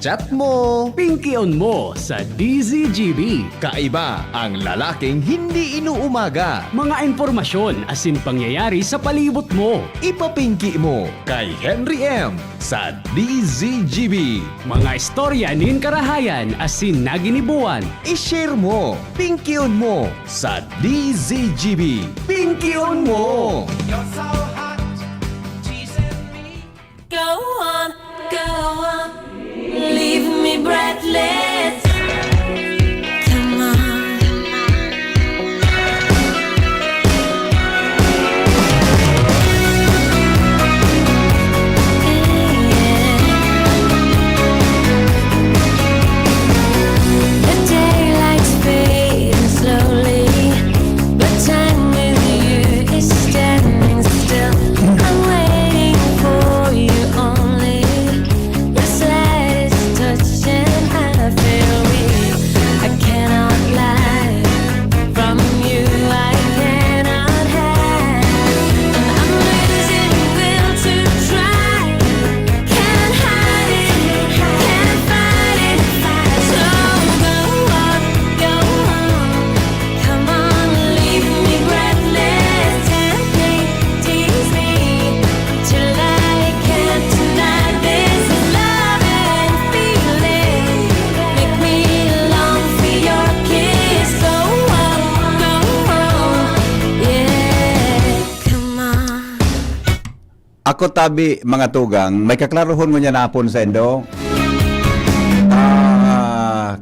chat mo. Pinky on mo sa DZGB. Kaiba ang lalaking hindi inuumaga. Mga impormasyon asin pangyayari sa palibot mo. Ipapinki mo kay Henry M. sa DZGB. Mga istorya nin karahayan asin naginibuan. I-share mo, pinky on mo sa DZGB. Pinky on mo! Go on, leave me breathless. Come on. The daylight's fading slowly, but time with you is standing still. I'm waiting for you only. Your slightest touch and I feel weak. I cannot lie. From you I cannot hide. And I'm losing will to try. Can't hide it, can't fight it. So go on, come on, leave me breathless. Tempt me, tease me, till I can't deny this love and feeling. Make me long for your kiss. Go on, yeah, come on. Ako tabi mga tugang, may kaklarohon mo niya napon sa endo.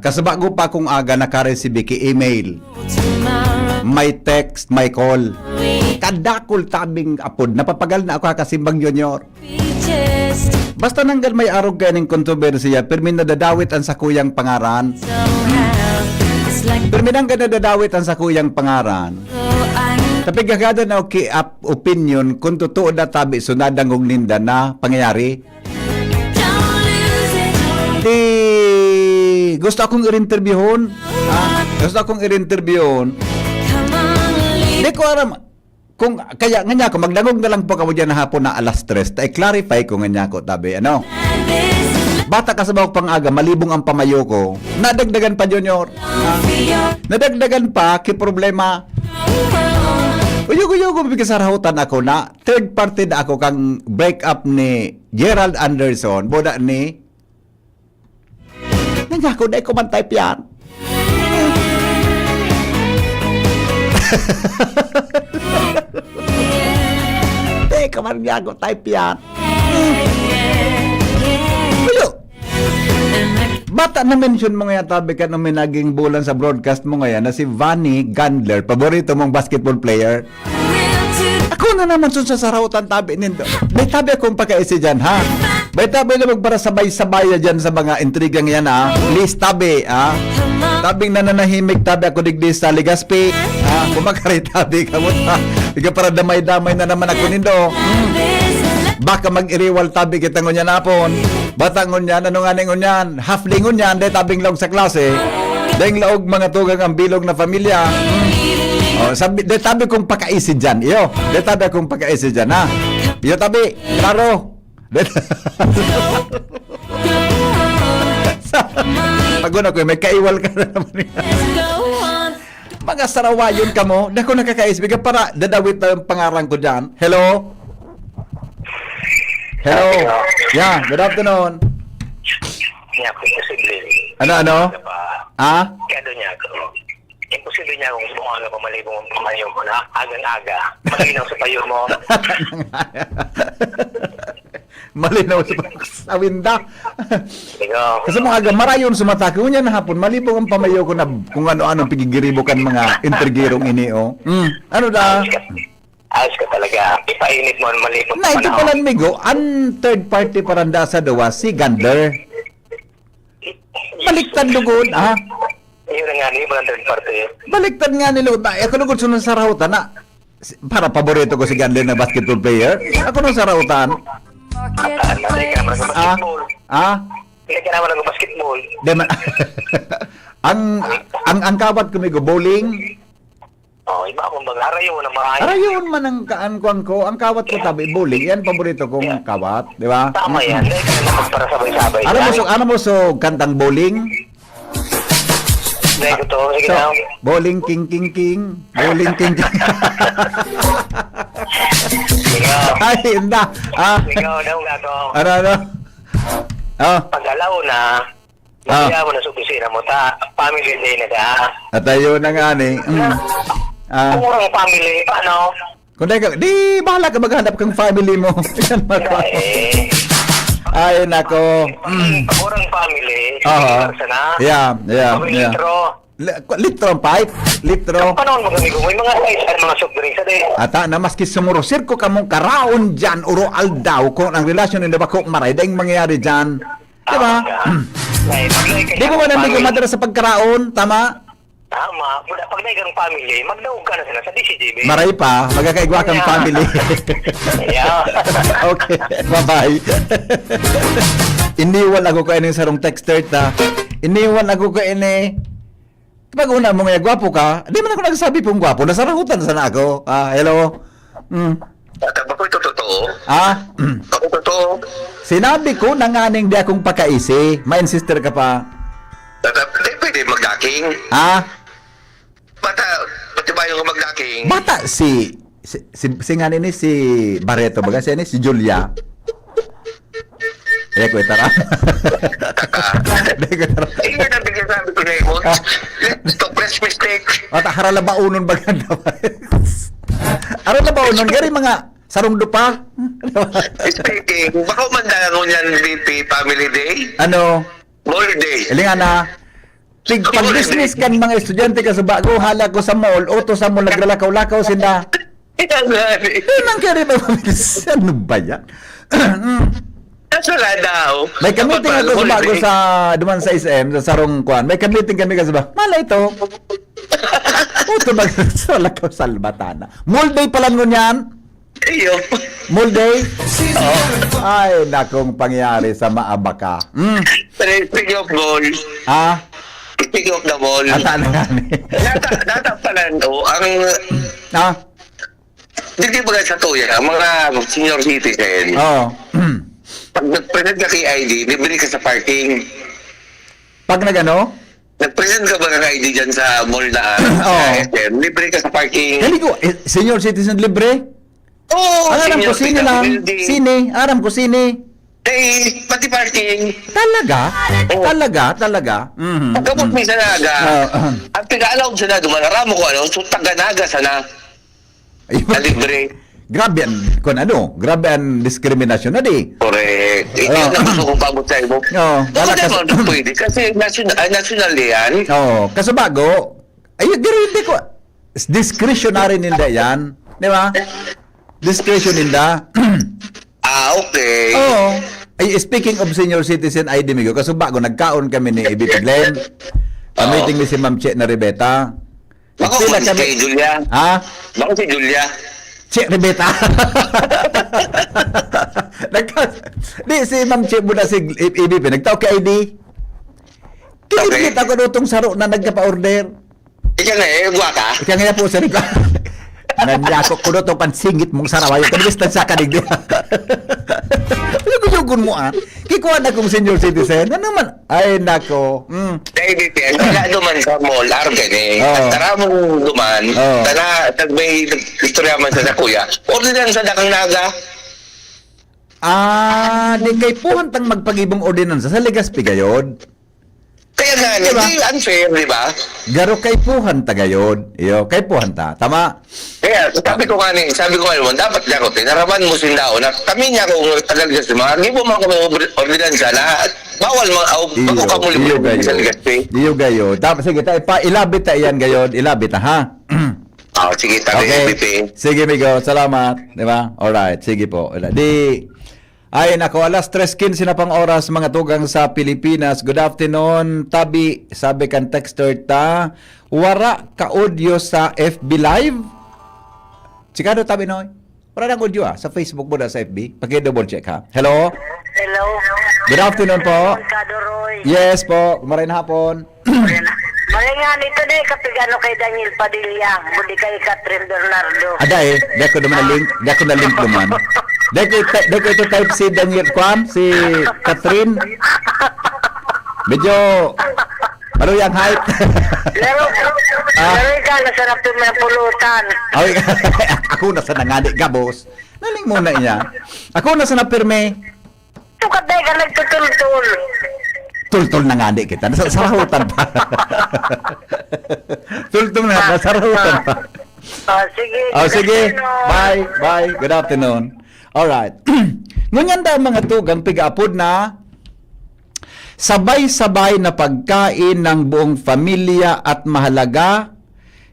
Kasabago pa kung aga nakareceive ki email, Tomorrow may text, may call. we Kadakol tabing apod, napapagal na ako kakasimbang junior. be just Basta nanggal may arog ganing kontrobersiya, permin na dadawit ang sakuyang pangaran. somehow. It's like Permin ang dadawit ang sakuyang pangaran. I'm Tapi gagada na okay up opinion kung totoo na tabi sunadangong ninda na pangyayari. don't lose it. Di gusto akong i-interviewon. Gusto akong i-interviewon. Come on, leave Di ko aram kung kaya nga ko magdangog na lang po kamo diyan hapon na alas 3. I-clarify ko nga ko tabi ano. this Bata ka sa bawang pang-aga, malibong ang pamayo ko. Nadagdagan pa junior. for your Nadagdagan pa ki problema. Uyog-uyog ko bigkasarahutan ako na third party na ako kang break up ni Gerald Anderson, boda ni Nanya ko, dahil ko man type yan. Dahil ko man niya ko type yan. Uyo! Bata na mention mo nga tabi ka nung may naging bulan sa broadcast mo ngayon na si Vanny Gandler, paborito mong basketball player. real to Ako na naman sun sa sarautan tabi nindo. May tabi akong pagkaisi dyan, ha? May tabi na magbara sabay-sabay dyan sa mga intrigang yan, ha? Please tabi, ha? come on. Tabing nananahimik tabi ako digdi sa Ligaspi. Ha? Kumakari tabi ka mo, ha? Ika para damay-damay na naman ako nindo. This Baka mag-iriwal tabi kita ngunyan napon. Bata ngunyan, ano nga ngunyan? Halfling ngunyan, dahil tabing laog sa klase. Dahil laog mga tugang ang bilog na pamilya. Oh, sabi, dahil tabi kong pakaisi dyan. Iyo, dahil tabi kong pakaisi dyan, ha? Iyo tabi, klaro. Pagod ako, may kaiwal ka na naman. go on. Mga sarawayon ka mo, dahil ko nakakaisip ka para dadawit na yung pangarang ko dyan. Hello? Hello? Yeah, good afternoon. Niya po, imposible. Ano? Ah? Kado niya ako. Imposible niya kung sumungan ako malibong ang pamayo mo na agang-aga. Malinaw sa payo mo. Malinaw sa winda. Ikaw. Kasi mga marayon sumatake ko niya na hapon, malibong ang pamayo ko na kung ano-ano pigigiribukan mga intergirong ini, oh. Ano da? Ayos ka talaga. Ipainit mo ang malibong Na ito pala migo, ang third party paranda sa dawa, si Gandler. Baliktad lugod, ha? Yun na nga, hindi mo ng third party. Baliktad nga nilugod. Na, ako lugod sunod sa rahutan na. Para paborito ko si Gandler na basketball player. Ako nung sa rahutan. Hindi ka naman nag-basketball. Hindi ka naman nag-basketball. Di man. ang kawat ko migo, bowling. Oh, iba akong baga. Arayo na maayo. Arayon man ang kaankuan ko, ang kawat ko tabi, bulig. Yan paborito kong kawat, di ba? Tama yan. Dahil ka naman para sabay-sabay. Ano mo so kantang bowling? Dahil ko to. Sige So, na. bowling king king king, bowling king king. Ikaw. Ay, hindi. Ikaw daw nga to. Ano? Oh, Pag-alaw na, magkaya mo na sa opisina mo, family day na ka. at ayun na nga ni. Kung urang family, paano? Kung di bahala ka maghanap kang family mo. Yan, Marco. Eh, Ay, nako. pag urang family, Oo. sa na. Yeah. Litro. Litro ang pipe. Litro. Panahon mo kami may mga size at mga soft drinks ade. Ata na maski sumurosir ko kamong karaon dyan, uro aldaw, kung ang relasyon nila ba kung maray, dahil mangyayari dyan. Diba? Di ba man ang madara sa pagkaraon? Tama? Tama. Pag naigang family, magdaog ka na sila sa DCGB. Maray pa, magkakaigwa kang Yeah. family. Yeah. Okay, bye-bye. Iniwan ako ka ini sarong texter ta. Iniwan ako ka ini. Kapag una mo nga gwapo ka, di man ako nagsabi pong gwapo, nasarahutan sana ako. Hello. Tama ko ito totoo. Ako totoo. Sinabi ko na nga ning di akong pakaisi. Main sister ka pa. Hindi pwede mag-ducking. Pati ba yung mag-ducking? Bata si nga ni si Barreto baga siya ni si Julia. Ko itara. Deko itara. Hindi na bigyan sabi ko na yun. Let's talk less mistake. Ata harala ba unon baga Harala ba unon gari mga sarong dupa. Speaking, baka mandalan mo yan VP Family Day? Ano? Holiday. Ilingan na. Pag-business kan mga estudyante ka sa bago, hala ko sa mall, oto sa mall, naglalakaw-lakaw sila. Nang kaya ba mabilis? Ano ba yan? Wala daw. May kamiting ako sa bago sa duman sa SM, sa sarong kuan. May kamiting kami ka sa bago. Mala ito. Oto ba sa lakaw sa Albatana. Mall day pala nun yan. Iyo. Mall day. Ay, nakong pangyari sa Maabaka. Speaking of ball, speaking of the ball, Ata na nga ni. natapalan to, ang, hindi ba sa tuya, mga senior citizen, Oo. pag nag-present ka kay ID, bibili ka sa parking. Pag nagano? Nag-present ka ba ng ID dyan sa mall na Oo. sa SM, bibili ka sa parking. Kali ko, senior citizen libre? Oo, Aram ko sine lang. Sine. Aram ko sine. Eh, pati parking. Talaga? Oo. Talaga? Mhm. Pagkabot may sanaga, ang tiga-alaw sa na, dumanaramo ko, so taga-naga sana, na libre. Grabe ang, kung ano, grabe ang diskriminasyon na di. Correct. Ito Oo. na gusto kong pabot sa iyo. Oo. Wala naman pwede kasi national yan. Oo. Kaso bago, ay, hindi ko, discretionary ninda yan. Di ba? Discretion ninda. Okay. Oo. Ay, speaking of senior citizen ID, Migo, kaso bago, nagkaon kami ni EBP Glenn. Meeting ni si Ma'am Che na Rebeta. Baka Sila si Julia. Baka si Julia. Che Rebeta. Di, si Ma'am Che muna si EBP. Nagtao kay ID. Kinipit ako doon saro na nagkapa-order. Ika nga eh, buwa ka. Kaya nga po sa rin ko. Nanyako ko doon pansingit mong sarawa. Yung kanilis na sa kanig diya. Yugun mo Kikuha na kong senior citizen. Ano naman? Ay, nako. David, wala duman sa mall, argan eh. Oo. Tara mo duman. Oo. May istorya man sa kuya. Ordinan sa dakang naga. Di kay puhantang magpagibong ordinansa sa Legazpi gayod. Kaya nga, Diba? hindi unfair, di ba? Garo kay puhanta gayod. Iyo, kay puhanta. Tama? Kaya, sabi ko nga naman, dapat dakotin, naraman mo sindao na kami niya kung tagal gas mga, hindi mo man kami ordinansa na bawal mga, bago ka muli iyo sa gayod. Legazpi. Iyo gayod. Tapos sige, tayo pa ilabit ta iyan gayod. Ilabit ta, ha? Sige, tabi, Okay. Sige, Migo. Salamat. Di ba? Alright. Sige po. Ay, nako, alas 3:15 na pang oras mga tugang sa Pilipinas. Good afternoon, Tabi. Sabi kan texter ta, wara ka audio sa FB Live? Chikado, Tabi, noy? Wala nang audio sa Facebook mo na sa FB. Paki-double check, ha? Hello? Hello. Good afternoon po. Kado Roy. Yes po. Kumarain hapon. May Alay nga nito na kapigano kay Daniel Padilla, budi kay Catherine Bernardo. Ada di ako naman na link naman. Di ko ito type si Daniel Kwan, si Catherine. Medyo, ano yung hype? Laro ka, nasarap yung mga pulutan. Ay, ako na sa nangani ka, boss. Naling muna niya. Ako na sa napirme. Tukatay ka nagtutul-tul. Tultul na ngani kita. Nasa sarahutan pa. Tultul na, nasarahutan pa. Sige. Sige. Bye. Good afternoon. Alright. Ngunyan da mga tugang pigaapod na sabay-sabay na pagkain ng buong pamilya at mahalaga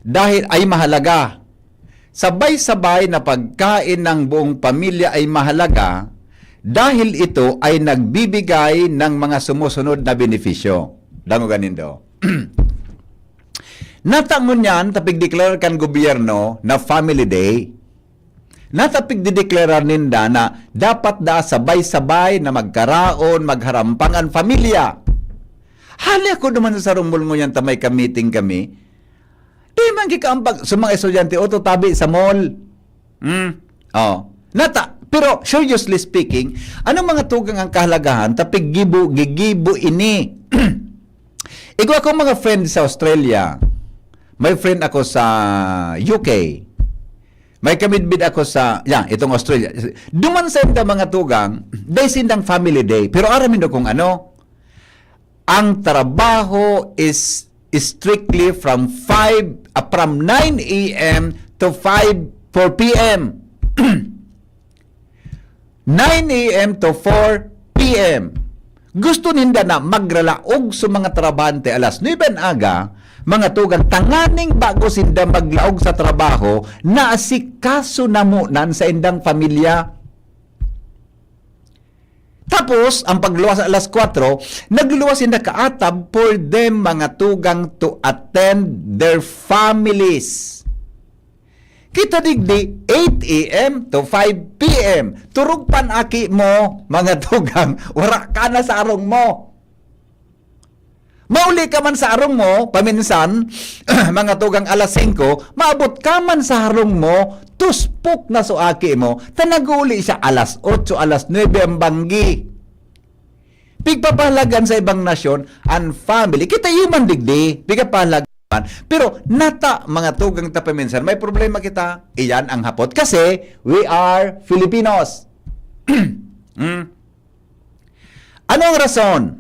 dahil ay mahalaga. Sabay-sabay na pagkain ng buong pamilya ay mahalaga dahil ito ay nagbibigay ng mga sumusunod na benepisyo. Dango ganindo. Natangon yan, tapig-declare kan gobyerno na Family Day. Natapig-declare ninda na dapat da sabay-sabay na magkaraon, magharampangan pamilya. Hali ako naman sa rumbol mo yan, tamay ka-meeting kami. Di man kikaambag sa mga estudyante, o tabi sa mall. Pero seriously speaking, anong mga tugang ang kahalagahan tapig gigibo ini? Ikaw ako mga friend sa Australia. May friend ako sa UK. May kamidbid ako sa itong Australia. Duman sa inda mga tugang, day sindang family day. Pero aramin kung ano, ang trabaho is strictly from 9 a.m. to 4 p.m. 9 a.m. to 4 p.m. Gusto ninda na magralaog sa mga trabahante alas 9 aga, mga tugang tanganing bago sinda maglaog sa trabaho na asikaso namunan sa indang pamilya. Tapos, ang pagluwas alas 4, nagluwas sinda kaatab for them mga tugang to attend their families. Kita digdi 8 a.m. to 5 p.m. Turog panaki mo, mga tugang, wala ka na sa arong mo. Mauli ka man sa arong mo, paminsan, mga tugang alas 5, maabot ka man sa arong mo, tuspok na suaki mo, tanaguli siya alas 8, alas 9 ang banggi. Pigpapahalagan sa ibang nasyon, ang family, kita human digdi, pigpapahalagan. Pero nata mga tugang tapaminsan, may problema kita. Iyan ang hapot kasi we are Filipinos. Ano ang rason?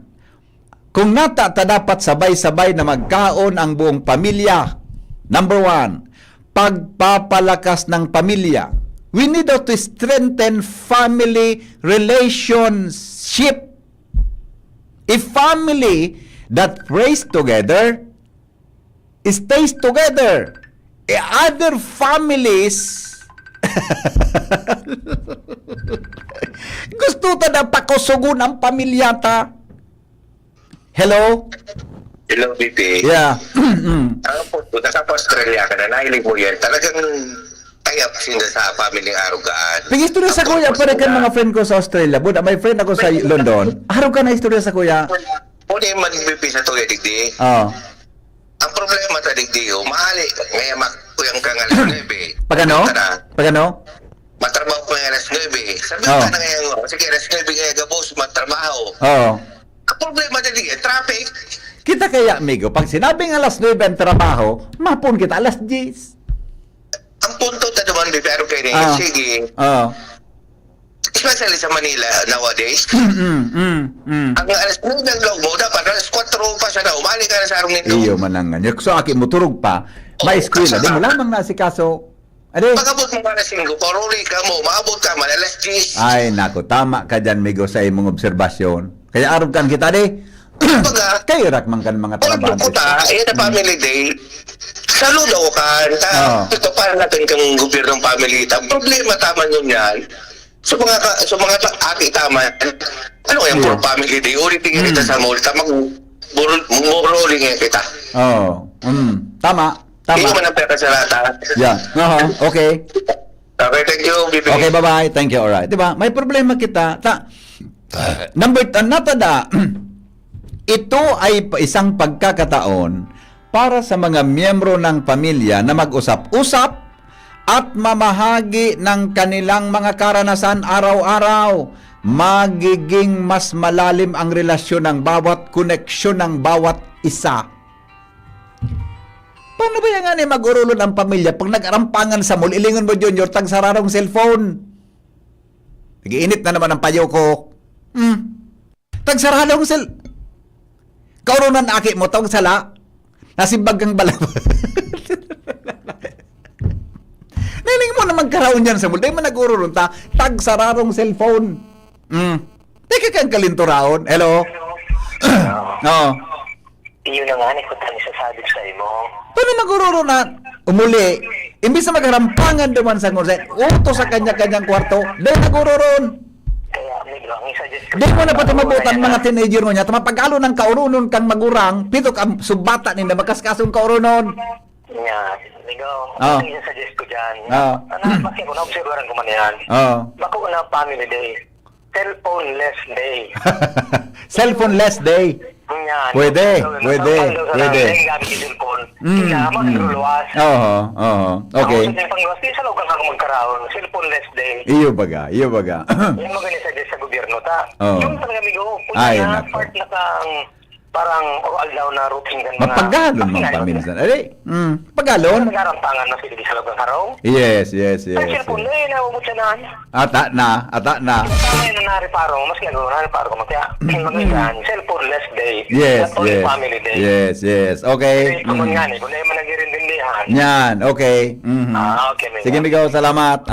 Kung nata ta dapat sabay-sabay na magkaon ang buong pamilya. Number 1, pagpapalakas ng pamilya. We need to strengthen family relationship. A family that prays together stays together. Other families gusto ta na pakusugon ang pamilya ta. Hello? Hello, BP. Yeah. Ang punta sa Australia ka na, nahilig mo yan. Talagang tayap sinda sa pamilyang arugaan. Pag-istorya sa kuya, para kan mga friend ko sa Australia. Buda, may friend ako sa London. Araw ka na istorya sa kuya. Pwede man BP sa tuya, digdi. Oh. Ang problema sa digdi, mahali. Ngayon, makuyang ka nga alas 9. Pagano? Pagano? Matrabaho ko yung alas 9. Sabi Oh. ka na ngayon, sige, alas 9 ngayon, gabos, matrabaho. Oo. Ang problema sa digdi, traffic. Kita kaya, amigo, pag sinabing alas 9 ang trabaho, mapon kita alas 10. Ang punto ta naman, BP, pero kayo Ah. sige, Oo. especially sa Manila nowadays, ang alas 9 ng log mo, dapat alas 4 pa siya na, umali ka na sa arong nito. Iyo manangan. So, aki mo turog pa. May eskwela. Di mo lamang na si kaso. Ade. Pag-abot mo alas 5, paruli ka mo, maabot ka man, alas 10. Ay, nako. Tama ka dyan, migo, sa imong obserbasyon. Kaya arog kan kita, de. Pagka, Kayo rak man kan mga pag trabaho. ko ta, na family day, saludo ka, Oo. ito para natin kang gobyernong family. Ang problema tama nyo yan, sa mga aki tama, ano yung Yeah. family day, ulitin kita sa mall, mag-rolling kita. Oo. Tama. Hindi Tama. man ang pera sa lata. Yeah. Okay. Okay, thank you, BP. Okay, bye-bye. Thank you. Alright. Diba? May problema kita. Natada, ito ay isang pagkakataon para sa mga miyembro ng pamilya na mag-usap-usap at mamahagi ng kanilang mga karanasan araw-araw. Magiging mas malalim ang relasyon ng bawat koneksyon ng bawat isa. Paano ba yan nga ni mag-urulon ang pamilya pag nag-arampangan sa mall, ilingon mo Junior, tag sararong cellphone. Nag-iinit na naman ang payo ko. Tag sararong kaurunan aki mo tong sala. Nasimbag kang balab. Naling mo naman karaon yan sa mall. Dahil man nag-urulon ta, tag sararong cellphone. Teka kang kalinturaon. Hello? Oo. Iyon na nga ni ko tani sasabi sa imo. Paano mag-ururo na umuli? Imbis na magharampangan duman sa ngurset, uto sa kanya-kanyang kwarto, dahil nag-ururon. Kaya amigo, ang suggest ko. Di mo na pati mabutan mga teenager mo niya, tamapag-alo ng kaurunon kang magurang, pito ka subata ni na makaskasong kaurunon. Nya, amigo, Oo. ang suggest ko dyan. Oo. Bakit ko na-observeran ko man yan. Oo. Bako na family day. Cellphone-less day. Cellphone-less day. Yan. Pwede. Ang gamit yung cellphone. Kaya magluluwas. Okay. Ang pangluwas, di sa lugar ako magkaraon. Cellphone-less day. Iyo baga. Yan mo ganit sa gobyerno ta. Oo. Yung talaga amigo, Ay, punta na nako. part na kang parang oral daw na routine kan mga Mapagalon mga paminsan. Ay, pagalon? Nagarampangan na sila sa lugar araw. Yes. Ang cellphone na yun, naumot siya na. Ata na. Tama yun na nariparo, mas ginagawa nariparo ko. Kaya, magandaan, cellphone-less day. Yes. Not only family day. Yes. Okay. Kasi kung nga ni, kung na yung nagirindindihan. Yan, okay. Okay, amigo. Sige, Migaw, salamat.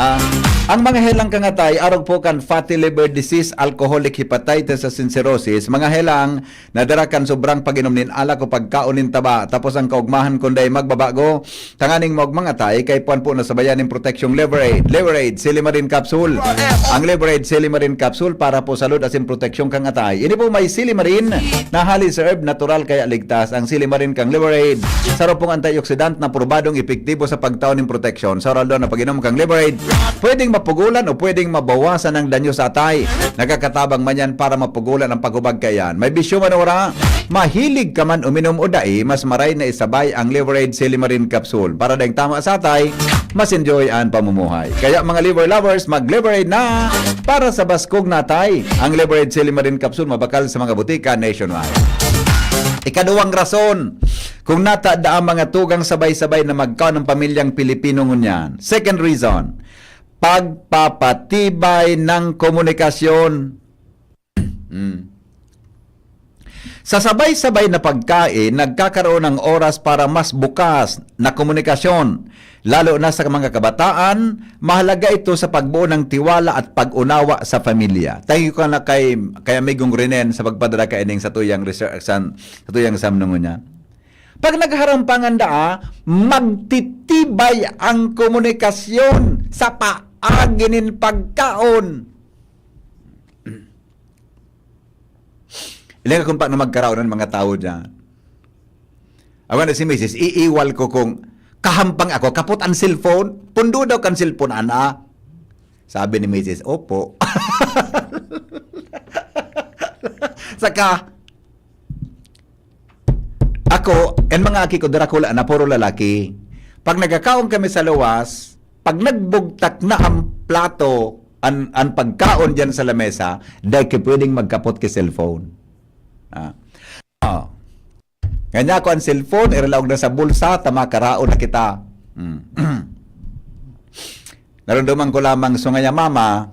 Ang mga helang kangatay, arog po kan fatty liver disease, alcoholic hepatitis sa cirrhosis, mga helang nadara kan sobrang pag-inom nin alak o pagkaunin taba, tapos ang kaugmahan kunday magbabago, tanganing mo mga tay, kay puan po nasabayan ng protection Liverade. Liverade, Silimarin Capsule. Ang Liverade Silimarin Capsule para po salud asin proteksyon kangatay. Ini po may Silimarin na halis herb, natural kaya ligtas. Ang Silimarin kang Liverade, saro pong antioxidant na probadong epektibo sa pagtaon ng proteksyon. Sa oral na pag-inom kang Liverade, pwedeng mapugulan o pwedeng mabawasan ang danyo sa atay. Nagkakatabang man yan para mapugulan ang paghubag kayan. May bisyo man ora, mahilig ka man uminom o dai, mas maray na isabay ang Liverade Silimarin Capsule. Para dahil tama sa atay, mas enjoy ang pamumuhay. Kaya mga liver lovers, mag-Liverade na para sa baskog natay. Ang Liverade Silimarin Capsule mabakal sa mga butika nationwide. Ikaduwang rason, kung natada ang mga tugang sabay-sabay na magkaon ng pamilyang Pilipino ngunyan. Second reason, pagpapatibay ng komunikasyon. Sa sabay-sabay na pagkain, nagkakaroon ng oras para mas bukas na komunikasyon. Lalo na sa mga kabataan, mahalaga ito sa pagbuo ng tiwala at pag-unawa sa pamilya. Thank you ka na kay Amigong Renen sa pagpadala ka ining sa tuyang research sa tuyang samnungon niya. Pag nagharampangan magtitibay ang komunikasyon sa paaginin pagkaon. Ilang kung pa na magkaraon ng mga tao dyan. Ako na si Mrs. Iiwal ko kung kahampang ako, kapot ang cellphone, pundo daw kan cellphone, ana. Sabi ni Mrs. Opo. Saka, ako, and mga aki ko, darakula na puro lalaki. Pag nagkakaon kami sa luwas, pag nagbugtak na ang plato, ang pagkaon dyan sa lamesa, dahil pwedeng magkapot kay cellphone. Kanya ko ang cellphone, iralaog na sa bulsa, tama karaon na kita. Narunduman ko lamang so nga mama,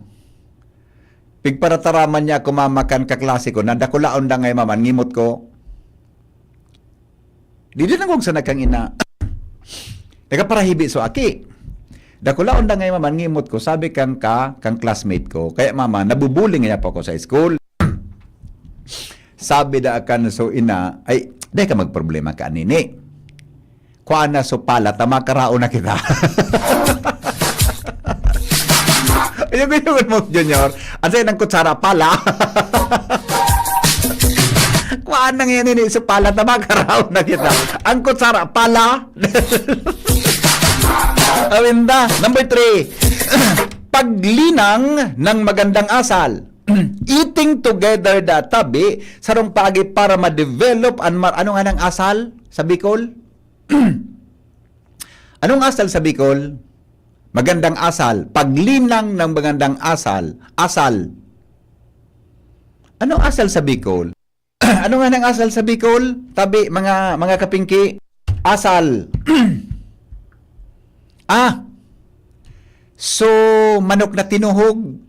pigparataraman niya kumamakan kaklase ko, nadakulaon na ngay mama, ngimot ko. Di din ang sa nakang ina. Nagaparahibi so aki. Dakulaon na ngay mama, ngimot ko, sabi kang classmate ko. Kaya mama, nabubuling niya po ako sa school. Sabi da akan so ina, ay, di ka magproblema ka nini. Kuha na so pala, tama karaon na kita. Yung binunod mo, Junior, ang sa'yo ng kutsara pala. Kuha na ngayon nini, so pala, tama karaon na kita. Ang kutsara pala. Awinda. Number 3, paglinang ng magandang asal. Eating together tabi sarong pagi para ma-develop ano nga ng asal sa Bicol? Anong asal sa Bicol? Magandang asal. Paglinang ng magandang asal. Asal. Anong asal sa Bicol? Ano nga ng asal sa Bicol? Tabi, mga kapingki. Asal. So, manok na tinuhog.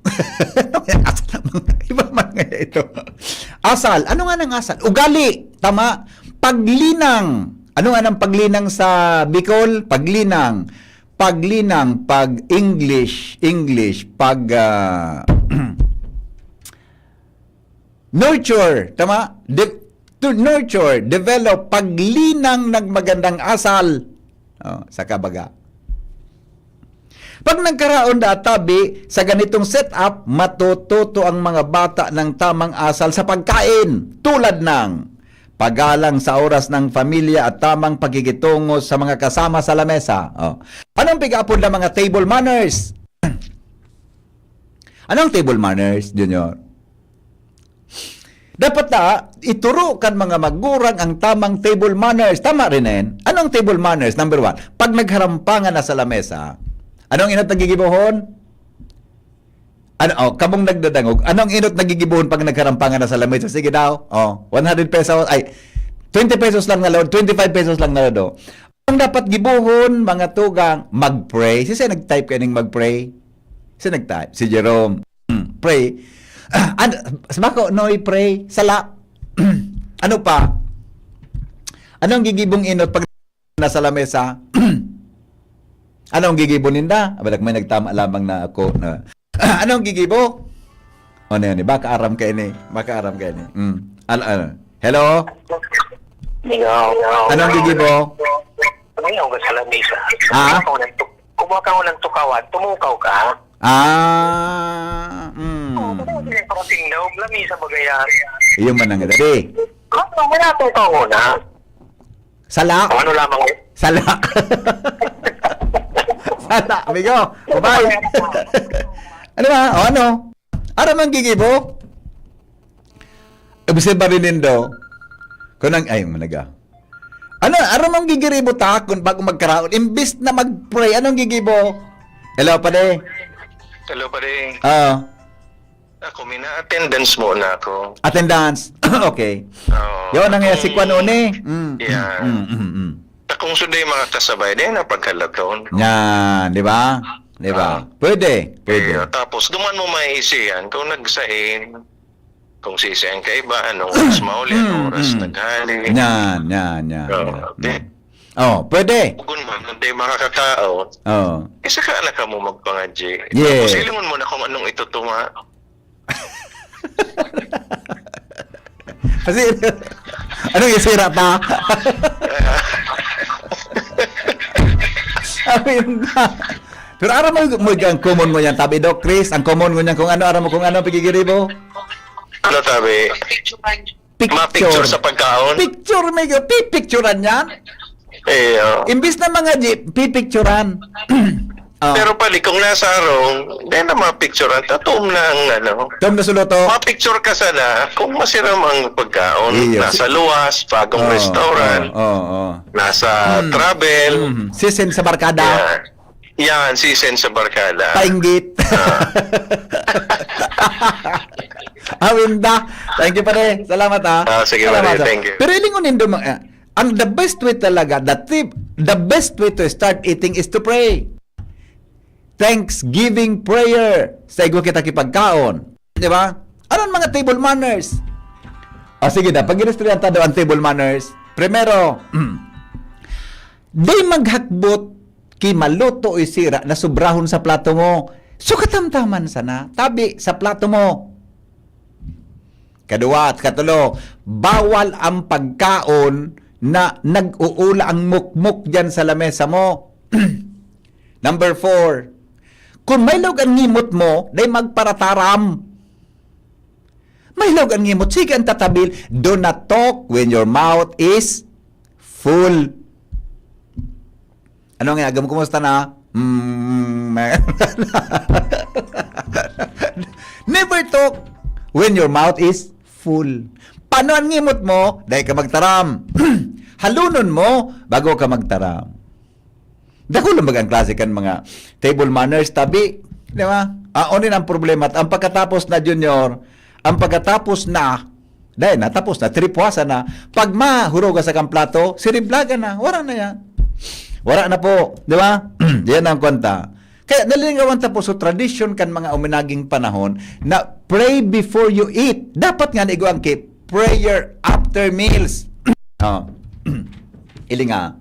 Iba man nga ito. Asal. Ano nga ng asal? Ugali. Tama. Paglinang. Ano nga ng paglinang sa Bicol? Paglinang. Paglinang. Pag-English. Pag... nurture. Tama? To nurture. Develop. Paglinang ng magandang asal. Sa kabaga. Pag nagkaraon na tabi sa ganitong setup, matututo ang mga bata ng tamang asal sa pagkain, tulad ng paggalang sa oras ng pamilya at tamang pagkikitungo sa mga kasama sa lamesa. Anong pick-upon ng mga table manners? Anong table manners, Junior? Dapat na ituro kan mga magurang ang tamang table manners. Tama rin yan. Anong table manners? Number 1, pag nagharampangan na sa lamesa, anong inot nagigibuhon? Kamong nagdadangog. Anong inot nagigibuhon pag nagkarampangan na sa lamesa? Sige daw. 100 pesos. Ay, 20 pesos lang na load. 25 pesos lang na load. Ang dapat gibuhon, mga tugang, mag-pray. Sino nag-type kaning mag-pray? Sino nag-type? Si Jerome. Pray. Sabako, noy pray. Sala. Ano pa? Anong gigibong inot pag nasa lamesa? Anong gigibo ninda? Abadak may nagtama lamang na ako na. Anong gigibo? Ano yan? Baka aram ka ini. Hello? Anong gigibo? Tumayaw ka sa lamesa. Ah? Kumuha ka ng tukawan, tumukaw ka. Hindi ka parating daw, lamesa bagayan. Iyon man ang dali. Manatong ka muna. Sala? Ano lamang Sala. Sala, amigo. Bye-bye. Ano ba? Ano? Aram ang gigibo? Ibig ba rin do? Kunang, ay, managa. Ano? Aram ang gigiribo ta kung bago magkaraon? Imbis na mag-pray, anong gigibo? Hello, pade. Hello pa rin. Ako, mina-attendance muna ako. Attendance. Okay. Yun ang si Kwan Une. Kung sunday mga kasabay, din na pagkalagkaon. Yan, di ba? Di ba? Pwede. Tapos, duman mo maisiyan kung nagsain, kung sisiyan ka iba, anong oras mauli, anong oras naghali. Yan. Pwede. Kung man, hindi makakakaon, saka na ka mo magpangadji. Yeah. Tapos, ilingon mo na kung anong itutuma. Kasi, anong isira pa? Amin na. Pero aram mo ang common mo yan, tabi Doc Chris, ang common mo yan kung ano, aram mo kung ano pagigiribo? Ano tabi? Ma-picture sa pagkaon? Picture, may pipicturean yan. Imbis na mga pipicturean. Pero pali, kung nasa arong, hindi na ma-picturean. Tatum na ang Tom na suluto. ma-picture ka sana kung masiram ang pagkaon. Iyo. Nasa luwas, bagong restaurant, nasa travel. Sisin sa barkada. Yan, season sa barkada. Painggit. Awinda. Thank you pare. Salamat Sige Salamat, pare, thank you. Pero ilingunin do ang the best way talaga, the best way to start eating is to pray. Thanksgiving prayer. Sa igwa kita kipagkaon. Di ba? Anong mga table manners? Sige na. Pag inestudyanta daw ang table manners, primero, di maghakbot ki maluto o sira na sobrahon sa plato mo. So katamtaman sana. Tabi sa plato mo. Kadua at katulo, bawal ang pagkaon na nag-uula ang mukmuk dyan sa lamesa mo. Number 4, kung may log ang ngimot mo, day magparataram. May log ang ngimot, sige ang tatabil, do not talk when your mouth is full. Ano nga, agam, kumusta na? Never talk when your mouth is full. Paano ang ngimot mo? Dahil ka magtaram. Halunon mo bago ka magtaram. Dako lang ang klase kan mga table manners, tabi. Di ba? Unin ang problema. At ang pagkatapos na, Junior, ang pagkatapos na, dahil natapos na, tripwasa na, pag mahuruga sa kang plato, siriblaga na. Wala na yan. Wala na po. Di ba? Yan ang kwenta. Kaya nalingawan tapos so tradition kan mga uminaging panahon na pray before you eat. Dapat nga naigo ang prayer after meals. Ili nga,